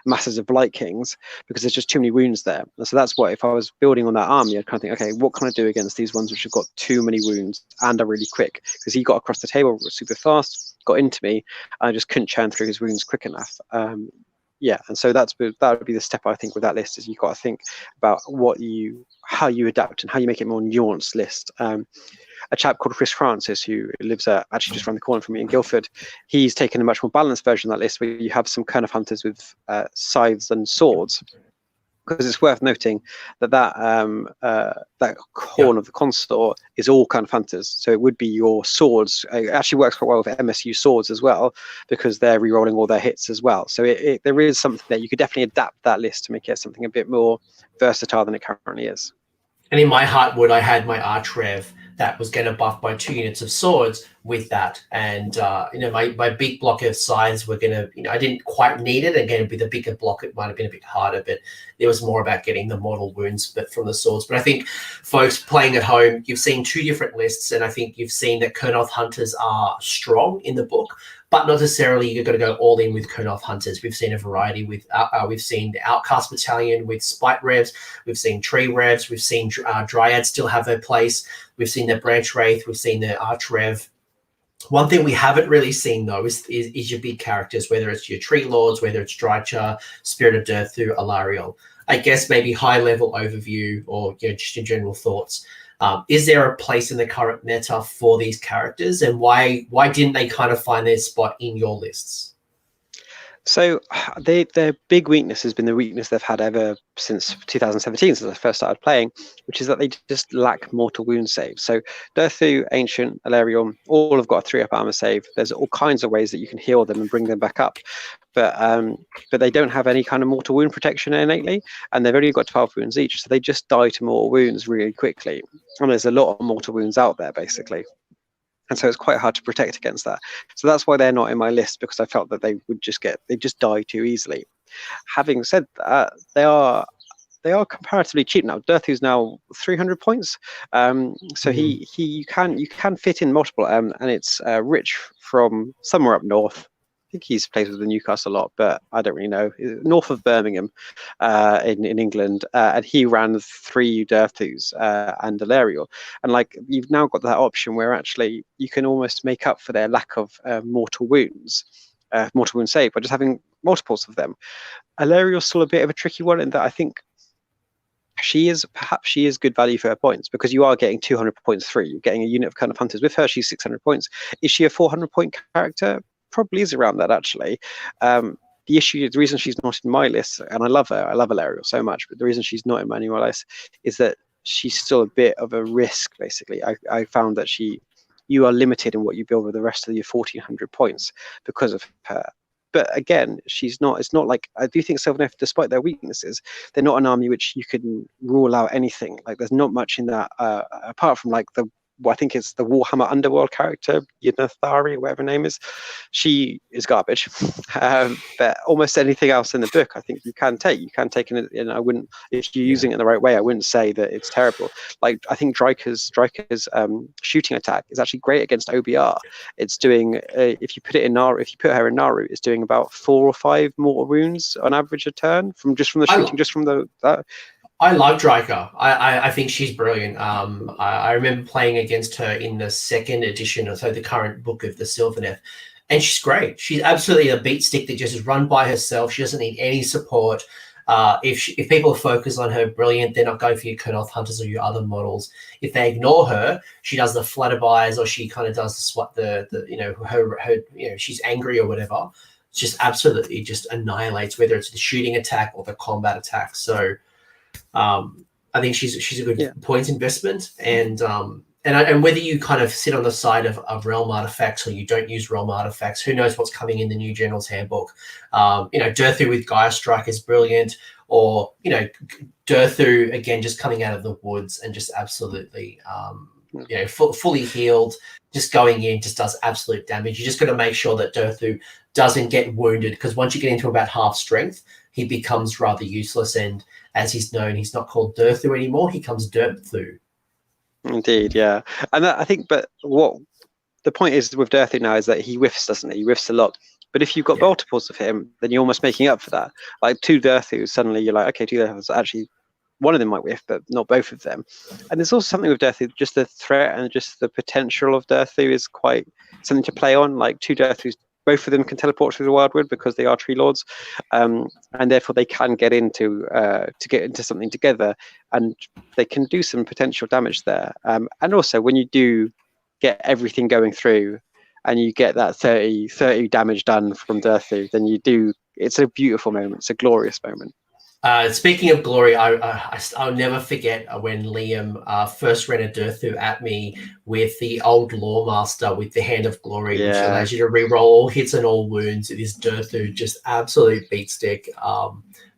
masses of Blight Kings, because there's just too many wounds there. And so that's what, if I was building on that army, I'd kind of think, okay, what can I do against these ones which have got too many wounds and are really quick? Because he got across the table super fast, got into me, and I just couldn't churn through his wounds quick enough. Yeah, and so that would be the step, I think, with that list, is you've got to think about how you adapt and how you make it more nuanced list. A chap called Chris Francis, who lives actually just around the corner from me in Guildford, he's taken a much more balanced version of that list, where you have some Kern of Hunters with scythes and swords. Because it's worth noting that corner of the consort is all Kern of Hunters. So it would be your swords. It actually works quite well with MSU swords as well, because they're re-rolling all their hits as well. So there is something that you could definitely adapt that list to make it something a bit more versatile than it currently is. And in my Heartwood, I had my Arch Rev that was going to buff by 2 units of swords with that. And, my big block of scythes were going to, I didn't quite need it. Again, it'd be the bigger block. It might have been a bit harder, but it was more about getting the mortal wounds from the swords. But I think, folks playing at home, you've seen 2 different lists, and I think you've seen that Kurnoth Hunters are strong in the book. but not necessarily you're going to go all in with Kurnoth Hunters. We've seen a variety with, we've seen the Outcast Battalion with Spite Revs, we've seen Tree Revs, we've seen Dryads still have their place, we've seen the Branch Wraith, we've seen the Arch Rev. One thing we haven't really seen, though, is your big characters, whether it's your Tree Lords, whether it's Drycha, Spirit of Durthu, Alariel. I guess maybe high-level overview or just your general thoughts. Is there a place in the current meta for these characters, and why didn't they kind of find their spot in your lists? So their big weakness has been the weakness they've had ever since 2017, since I first started playing, which is that they just lack mortal wound saves. So Durthu, Ancient, Alariel, all have got a 3-up armor save. There's all kinds of ways that you can heal them and bring them back up, but they don't have any kind of mortal wound protection innately, and they've only got 12 wounds each, so they just die to mortal wounds really quickly. And there's a lot of mortal wounds out there, basically. And so it's quite hard to protect against that. So that's why they're not in my list, because I felt that they just die too easily. Having said that, they are comparatively cheap now. Durthu's now 300 points. So you can fit in multiple, and it's Rich from somewhere up north. I think he's played with the Newcastle a lot, but I don't really know. North of Birmingham, in England, and he ran 3 Durthus and Alariel, and like you've now got that option where actually you can almost make up for their lack of mortal wound save by just having multiples of them. Alariel's still a bit of a tricky one in that I think she is good value for her points, because you are getting 200 points free. You're getting a unit of kind of hunters with her. She's 600 points. Is she a 400 point character? Probably is around that, actually. The reason she's not in my list, and I love her, I love Alariel so much, but the reason she's not in my list is that she's still a bit of a risk, basically. I found that you are limited in what you build with the rest of your 1400 points because of her. But again, it's not like, I do think Sylvaneth, despite their weaknesses, they're not an army which you can rule out anything. Like, there's not much in that, apart from like I think it's the Warhammer Underworld character, Yunathari, whatever her name is. She is garbage. But almost anything else in the book, I think you can take. You can take it, and I wouldn't, if you're using it in the right way, I wouldn't say that it's terrible. Like, I think Drycha's shooting attack is actually great against OBR. It's doing, if you put her in Naru, it's doing about 4 or 5 mortal wounds on average a turn from the shooting, I love Drycha. I think she's brilliant. I remember playing against her in the 2nd edition, or so the current book of the Sylvaneth, and she's great. She's absolutely a beat stick that just is run by herself. She doesn't need any support. If people focus on her, brilliant. They're not going for your Kurnoth Hunters or your other models. If they ignore her, she does the flutterbys, or she kind of does the swat, she's angry or whatever. Just absolutely just annihilates, whether it's the shooting attack or the combat attack. So I think she's a good point investment, and whether you kind of sit on the side of realm artifacts or you don't use realm artifacts, who knows what's coming in the new General's Handbook. Durthu with Gaia Strike is brilliant, or Durthu again just coming out of the woods and just absolutely fully healed, just going in, just does absolute damage. You just got to make sure that Durthu doesn't get wounded, because once you get into about half strength, he becomes rather useless, and as he's known, he's not called Durthu anymore. He comes Durthu. Indeed, yeah. And I think, but what the point is with Durthu now is that he whiffs, doesn't he? He whiffs a lot. But if you've got multiples of him, then you're almost making up for that. Like 2 Durthus, suddenly you're like, okay, 2 Durthus, actually one of them might whiff, but not both of them. And there's also something with Durthu, just the threat and just the potential of Durthu is quite something to play on. Like 2 Durthus, both of them can teleport through the Wildwood because they are tree lords, and therefore they can get into something together, and they can do some potential damage there. And also, when you do get everything going through, and you get that 30 damage done from Durthu, then it's a beautiful moment. It's a glorious moment. Speaking of glory, I'll never forget when Liam first ran a Durthu at me with the old Lawmaster with the Hand of Glory, which allows you to reroll all hits and all wounds. It is Durthu, just absolute beatstick.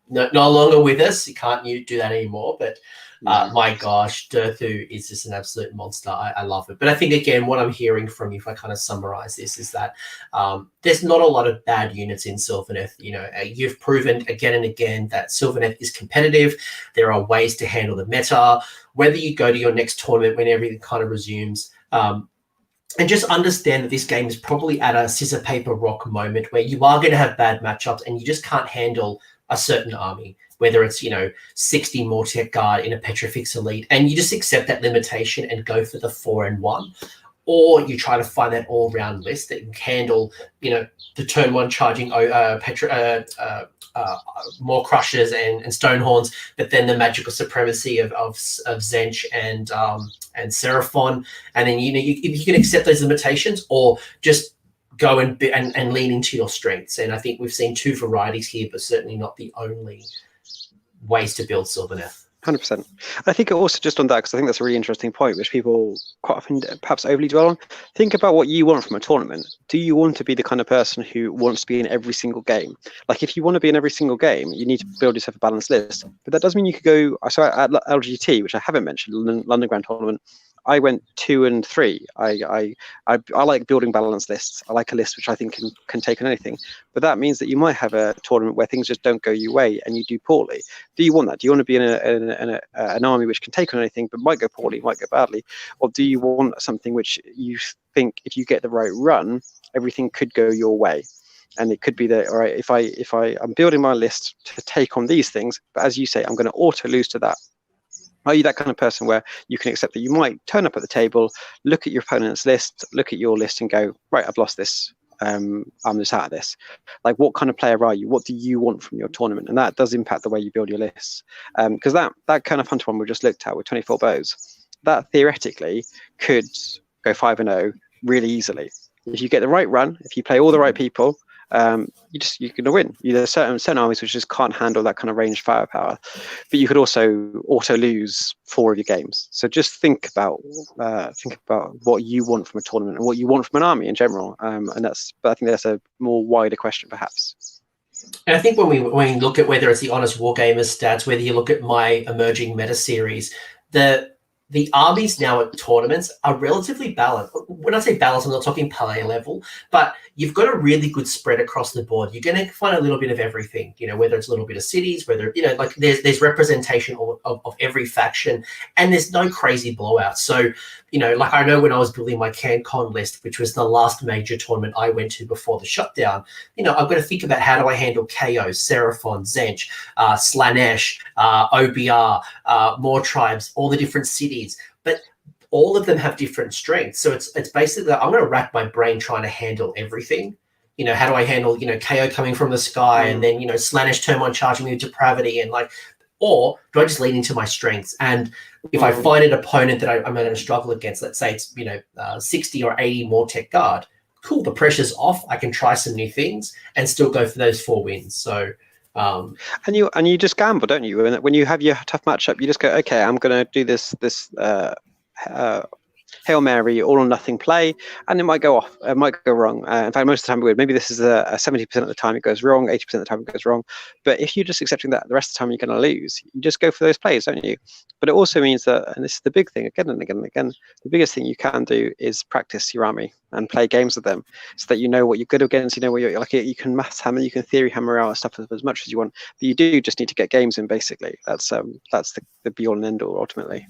No longer with us. You can't do that anymore, but my gosh, Durthu is just an absolute monster. I love it. But I think, again, what I'm hearing from you, if I kind of summarize this, is that there's not a lot of bad units in Sylvaneth. You've proven again and again that Sylvaneth is competitive. There are ways to handle the meta. Whether you go to your next tournament when everything kind of resumes, And just understand that this game is probably at a scissor, paper, rock moment where you are going to have bad matchups and you just can't handle a certain army, whether it's, 60 Mortek Guard in a Petrifix Elite, and you just accept that limitation and go for the 4-1. Or you try to find that all-round list that can handle, the turn one charging more Crushers and Stonehorns, but then the magical supremacy of Zench and Seraphon, and then you can accept those limitations, or just go and lean into your strengths. And I think we've seen two varieties here, but certainly not the only ways to build Sylvaneth. 100%. I think also just on that, because I think that's a really interesting point, which people quite often perhaps overly dwell on. Think about what you want from a tournament. Do you want to be the kind of person who wants to be in every single game? Like, if you want to be in every single game, you need to build yourself a balanced list. But that doesn't mean you could go. So at LGT, which I haven't mentioned, London Grand Tournament, I went 2 and 3. I like building balanced lists. I like a list which I think can take on anything. But that means that you might have a tournament where things just don't go your way and you do poorly. Do you want that? Do you want to be in an army which can take on anything but might go poorly, might go badly? Or do you want something which you think if you get the right run, everything could go your way? And it could be that, all right, if I'm building my list to take on these things, but as you say, I'm going to auto lose to that. Are you that kind of person where you can accept that you might turn up at the table, look at your opponent's list, look at your list and go, right, I've lost this. I'm just out of this. Like, what kind of player are you? What do you want from your tournament? And that does impact the way you build your lists. Because that kind of hunter one we just looked at with 24 bows, that theoretically could go 5-0 really easily. If you get the right run, if you play all the right people, you're going to win. There's certain armies which just can't handle that kind of ranged firepower, but you could also auto lose 4 of your games. So just think about what you want from a tournament and what you want from an army in general. But I think that's a more wider question, perhaps. And I think when we look at whether it's the Honest Wargamers stats, whether you look at my emerging meta series, the armies now at tournaments are relatively balanced. When I say balanced, I'm not talking Palais level, but you've got a really good spread across the board. You're going to find a little bit of everything, whether it's a little bit of cities, whether, like there's representation of every faction, and there's no crazy blowouts. So, like I know when I was building my CanCon list, which was the last major tournament I went to before the shutdown, I've got to think about how do I handle KO, Seraphon, Zench, Slanesh, OBR, more tribes, all the different cities. But all of them have different strengths. So it's basically, I'm going to rack my brain trying to handle everything. How do I handle, KO coming from the sky and then, Slanesh turn one charging me with depravity and or do I just lean into my strengths? And if I find an opponent that I'm going to struggle against, let's say it's, 60 or 80 more tech guard, cool, the pressure's off. I can try some new things and still go for those 4 wins. So, and you just gamble, don't you? When you have your tough matchup, you just go, okay, I'm going to do this Hail Mary, all or nothing play, and it might go off, it might go wrong. In fact, most of the time it would. Maybe this is a 70% of the time it goes wrong, 80% of the time it goes wrong. But if you're just accepting that the rest of the time you're going to lose, you just go for those plays, don't you? But it also means that, and this is the big thing again and again and again, the biggest thing you can do is practice your army and play games with them so that you know what you're good against, you know what you're like. You can maths hammer, you can theory hammer out stuff as much as you want, but you do just need to get games in, basically. That's the be all and end all ultimately.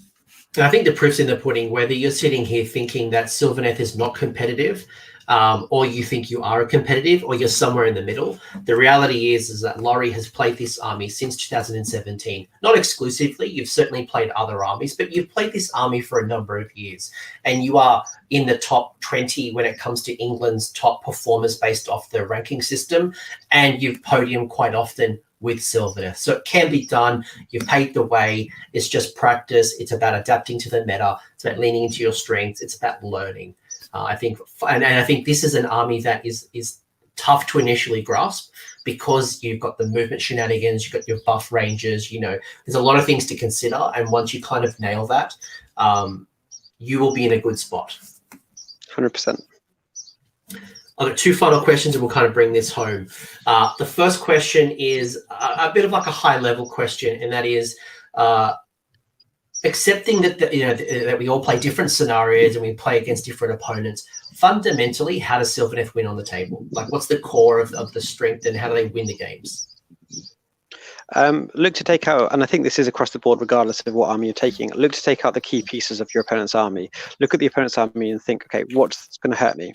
And I think the proof's in the pudding, whether you're sitting here thinking that Sylvaneth is not competitive, or you think you are competitive, or you're somewhere in the middle. The reality is that Laurie has played this army since 2017. Not exclusively, you've certainly played other armies, but you've played this army for a number of years. And you are in the top 20 when it comes to England's top performers based off the ranking system. And you've podiumed quite often with Sylvaneth. So it can be done. You've paved the way. It's just practice. It's about adapting to the meta. It's about leaning into your strengths. It's about learning. I think this is an army that is tough to initially grasp because you've got the movement shenanigans, you've got your buff ranges, there's a lot of things to consider. And once you kind of nail that, you will be in a good spot. 100%. I've got 2 final questions and we'll kind of bring this home. The first question is a bit of like a high level question, and that is accepting that that we all play different scenarios and we play against different opponents. Fundamentally, how does Sylvaneth win on the table? Like, what's the core of the strength and how do they win the games? Look to take out, and I think this is across the board regardless of what army you're taking, look to take out the key pieces of your opponent's army. Look at the opponent's army and think, okay, what's going to hurt me?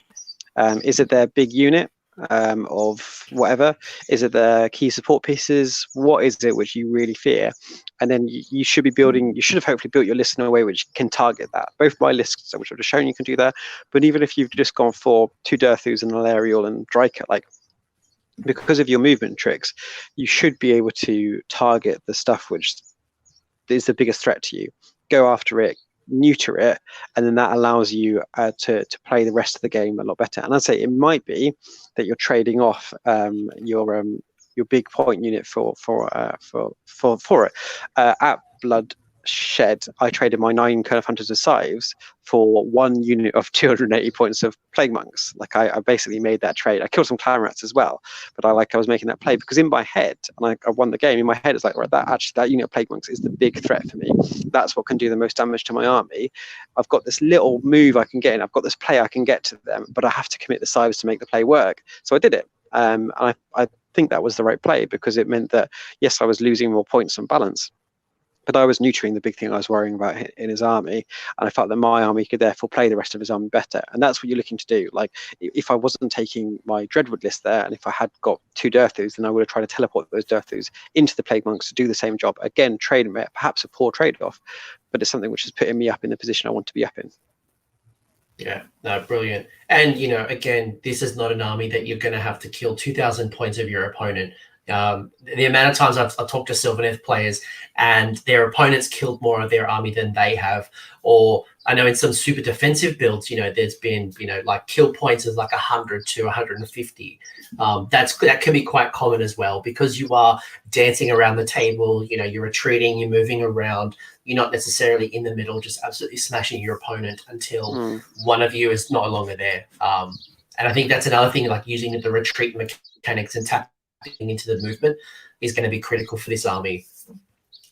Is it their big unit of whatever? Is it their key support pieces? What is it which you really fear? And then you should be building, you should have hopefully built your list in a way which can target that. Both my lists, which I've just shown you can do that, but even if you've just gone for 2 Durthus and an Alarial and Drycut, like, because of your movement tricks, you should be able to target the stuff which is the biggest threat to you. Go after it, neuter it, and then that allows you to play the rest of the game a lot better. And I'd say it might be that you're trading off your big point unit for it. At Bloodshed, I traded my 9 Curve Hunters of Scythes for 1 unit of 280 points of Plague Monks. Like I basically made that trade. I killed some Clan Rats as well, but I was making that play because in my head, and I won the game. In my head, it's like, right, that unit of Plague Monks is the big threat for me. That's what can do the most damage to my army. I've got this little move I can get in. I've got this play I can get to them, but I have to commit the Scythes to make the play work. So I did it. And I think that was the right play because it meant that, yes, I was losing more points on balance, but I was neutering the big thing I was worrying about in his army, and I felt that my army could therefore play the rest of his army better. And that's what you're looking to do. Like, if I wasn't taking my Dreadwood list there, and if I had got 2 Durthus, then I would have tried to teleport those Durthus into the Plague Monks to do the same job. Again, trade perhaps a poor trade-off, but it's something which is putting me up in the position I want to be up in. Yeah, no, brilliant. And, again, this is not an army that you're going to have to kill 2,000 points of your opponent. The amount of times I've talked to Sylvaneth players and their opponents killed more of their army than they have, or I know in some super defensive builds, there's been, like kill points is like 100 to 150. That can be quite common as well because you are dancing around the table, you're retreating, you're moving around, you're not necessarily in the middle, just absolutely smashing your opponent until one of you is no longer there. And I think that's another thing, like using the retreat mechanics and tapping into the movement is going to be critical for this army.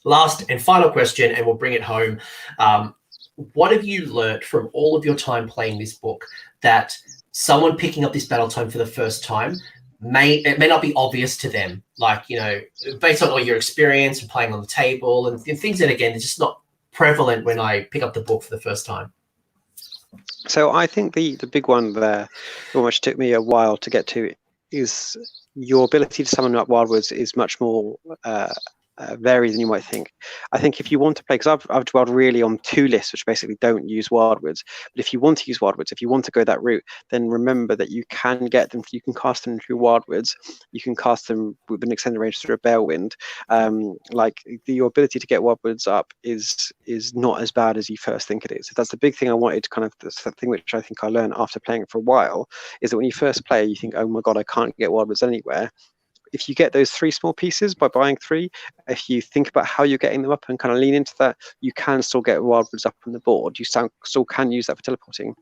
Last and final question, and we'll bring it home. What have you learnt from all of your time playing this book that someone picking up this battle tome for the first time may not be obvious to them? Like, based on all your experience and playing on the table and things that, again, are just not prevalent when I pick up the book for the first time. So I think the big one there, which took me a while to get to, is your ability to summon up Wildwoods is much more varied than you might think. I think if you want to play, because I've dwelled really on 2 lists which basically don't use Wildwoods, but if you want to use Wildwoods, if you want to go that route, then remember that you can get them, you can cast them through Wildwoods, you can cast them with an extended range through a Balewind. Your ability to get Wildwoods up is not as bad as you first think it is. So that's the big thing I wanted, that's the thing which I think I learned after playing it for a while, is that when you first play, you think, oh my god, I can't get Wildwoods anywhere. If you get those 3 small pieces by buying 3, if you think about how you're getting them up and kind of lean into that, you can still get Wildwoods up on the board. You still can use that for teleporting.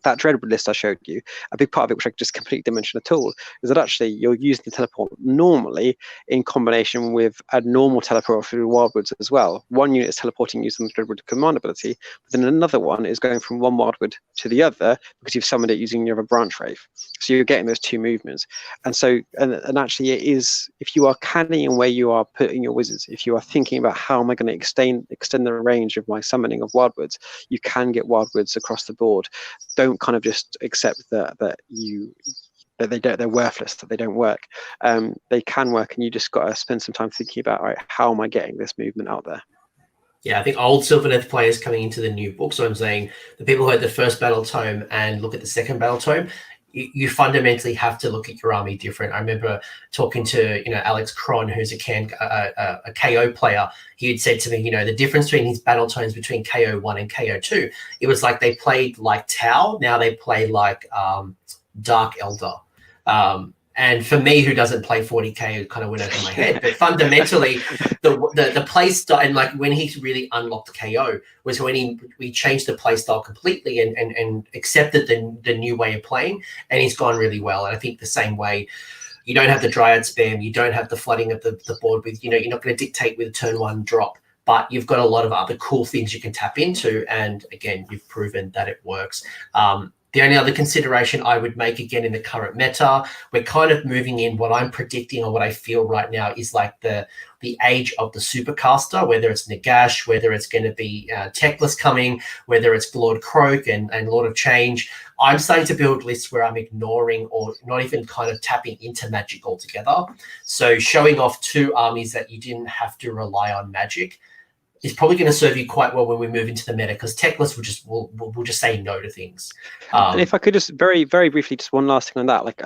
That Dreadwood list I showed you, a big part of it, which I just completely didn't mention at all, is that actually you're using the teleport normally in combination with a normal teleport through Wildwoods as well. One unit is teleporting using the Dreadwood command ability, but then another one is going from one Wildwood to the other because you've summoned it using your other branch wraith. So you're getting those 2 movements. And so, and actually it is, if you are canning where you are putting your wizards, if you are thinking about how am I going to extend the range of my summoning of Wildwoods, you can get Wildwoods across the board. Don't kind of just accept that they're worthless, that they don't work. They can work, and you just got to spend some time thinking about, all right, how am I getting this movement out there? Yeah, I think old Sylvaneth players coming into the new book, so I'm saying the people who had the first battle tome and look at the second battle tome, you fundamentally have to look at your army different. I remember talking to Alex Cron, who's a KO player. He had said to me, the difference between his battle tones between KO1 and KO2, it was like they played like Tau, now they play like Dark Elder. And for me, who doesn't play 40k, it kind of went over my head. But fundamentally, the play style, and like when he really unlocked KO was when we changed the play style completely and accepted the new way of playing, and he's gone really well. And I think the same way, you don't have the Dryad spam, you don't have the flooding of the board with, you're not going to dictate with a turn 1 drop, but you've got a lot of other cool things you can tap into. And again, you've proven that it works. The only other consideration I would make, again, in the current meta, we're kind of moving in what I'm predicting or what I feel right now is like the age of the supercaster, whether it's Nagash, whether it's going to be Techless coming, whether it's Lord Crowe and Lord of Change. I'm starting to build lists where I'm ignoring or not even kind of tapping into magic altogether. So showing off 2 armies that you didn't have to rely on magic is probably going to serve you quite well when we move into the meta, because Techless will just say no to things. And if I could just very, very briefly, just one last thing on that, like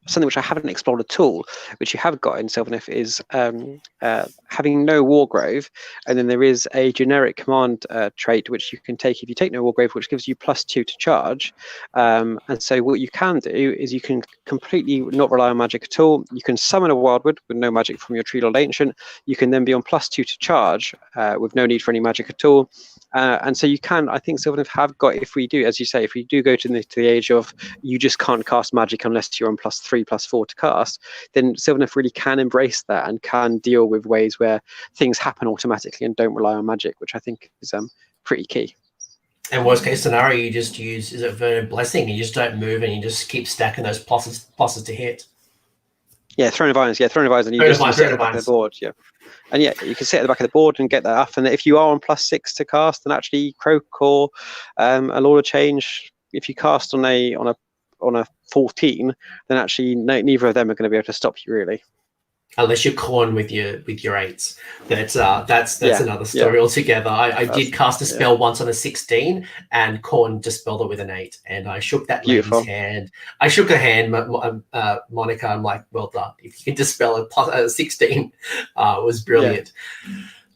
something which I haven't explored at all, which you have got in Sylvaneth, is having no Wargrove, and then there is a generic command trait which you can take if you take no Wargrove, which gives you +2 to charge. And so what you can do is you can completely not rely on magic at all. You can summon a Wildwood with no magic from your Tree Lord Ancient. You can then be on +2 to charge with no need for any magic at all. And so you can, I think Sylvaneth have got, if we do, as you say, if we do go to the age of you just can't cast magic unless you're on +3, +4 to cast, then Sylvaneth really can embrace that and can deal with ways where things happen automatically and don't rely on magic, which I think is pretty key. And worst case scenario, you just use, is it Vernon Blessing? You just don't move and you just keep stacking those pluses to hit. Yeah, Throne of Irons. Yeah, Throne of Irons, and you just sit at the back of the board. Yeah, and yeah, you can sit at the back of the board and get that off. And if you are on +6 to cast, then actually Croak or a Lord of Change, if you cast on a 14, then actually neither of them are going to be able to stop you really. Unless you're Khorne with your 8s, that's another story altogether. I did cast a spell once on a 16, and Khorne dispelled it with an 8, and I shook that lady's hand. I shook her hand, Monica. I'm like, well done. If you can dispel a 16, it was brilliant. Yeah.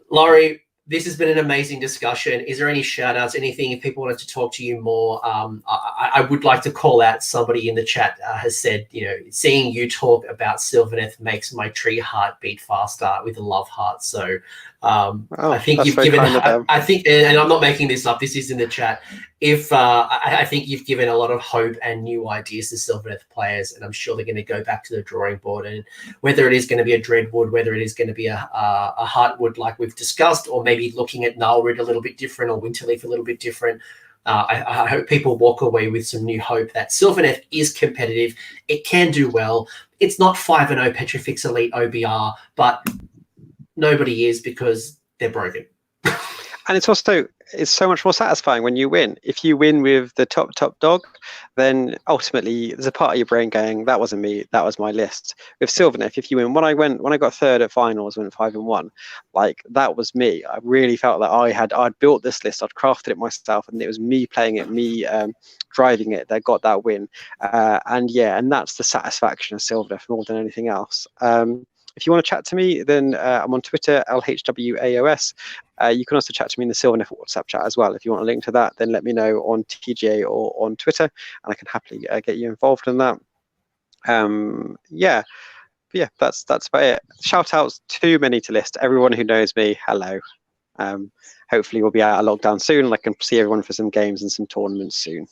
Laurie, this has been an amazing discussion. Is there any shout outs, anything if people wanted to talk to you more? I would like to call out, somebody in the chat has said, seeing you talk about Sylvaneth makes my tree heart beat faster with a love heart. So I think you've given, I think, and I'm not making this up, this is in the chat. I think you've given a lot of hope and new ideas to Sylvaneth players, and I'm sure they're going to go back to the drawing board. And whether it is going to be a Dreadwood, whether it is going to be a Heartwood like we've discussed, or maybe looking at Nullroot a little bit different or Winterleaf a little bit different, I hope people walk away with some new hope that Sylvaneth is competitive. It can do well. It's not 5-0 Petrifix Elite OBR, but nobody is, because they're broken. And it's so much more satisfying when you win. If you win with the top dog, then ultimately there's a part of your brain going, that wasn't me, that was my list. With Sylvaneth, if you win, when I got 3rd at finals, went 5-1, like that was me. I really felt that I'd built this list, I'd crafted it myself, and it was me playing it, me driving it that got that win. And that's the satisfaction of Sylvaneth more than anything else. If you want to chat to me, then I'm on Twitter, LHWAOS. You can also chat to me in the Sylvaneth WhatsApp chat as well. If you want a link to that, then let me know on TGA or on Twitter, and I can happily get you involved in that. That's about it. Shout outs too many to list. Everyone who knows me, hello. Hopefully we'll be out of lockdown soon, and I can see everyone for some games and some tournaments soon.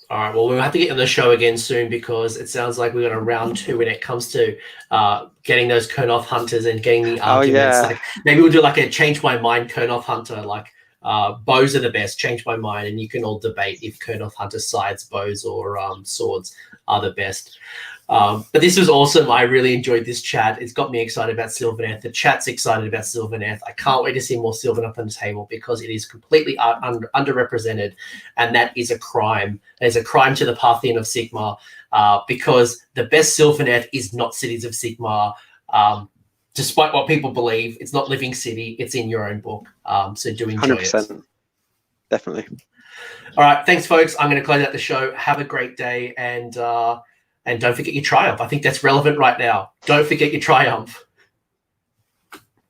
All right, well, we'll have to get on the show again soon, because it sounds like we're on a round 2 when it comes to getting those Kurnoth hunters and getting the arguments. Like, maybe we'll do like a change my mind Kurnoth hunter, like bows are the best, change my mind, and you can all debate if Kurnoth hunter sides, bows, or swords are the best. But this was awesome. I really enjoyed this chat. It's got me excited about Sylvaneth. The chat's excited about Sylvaneth. I can't wait to see more Sylvaneth on the table, because it is completely underrepresented, and that is a crime. There's a crime to the Parthian of Sigmar, because the best Sylvaneth is not Cities of Sigmar. Despite what people believe, it's not Living City. It's in your own book. So do enjoy 100%. It. Definitely. All right. Thanks, folks. I'm going to close out the show. Have a great day, and don't forget your triumph. I think that's relevant right now. Don't forget your triumph.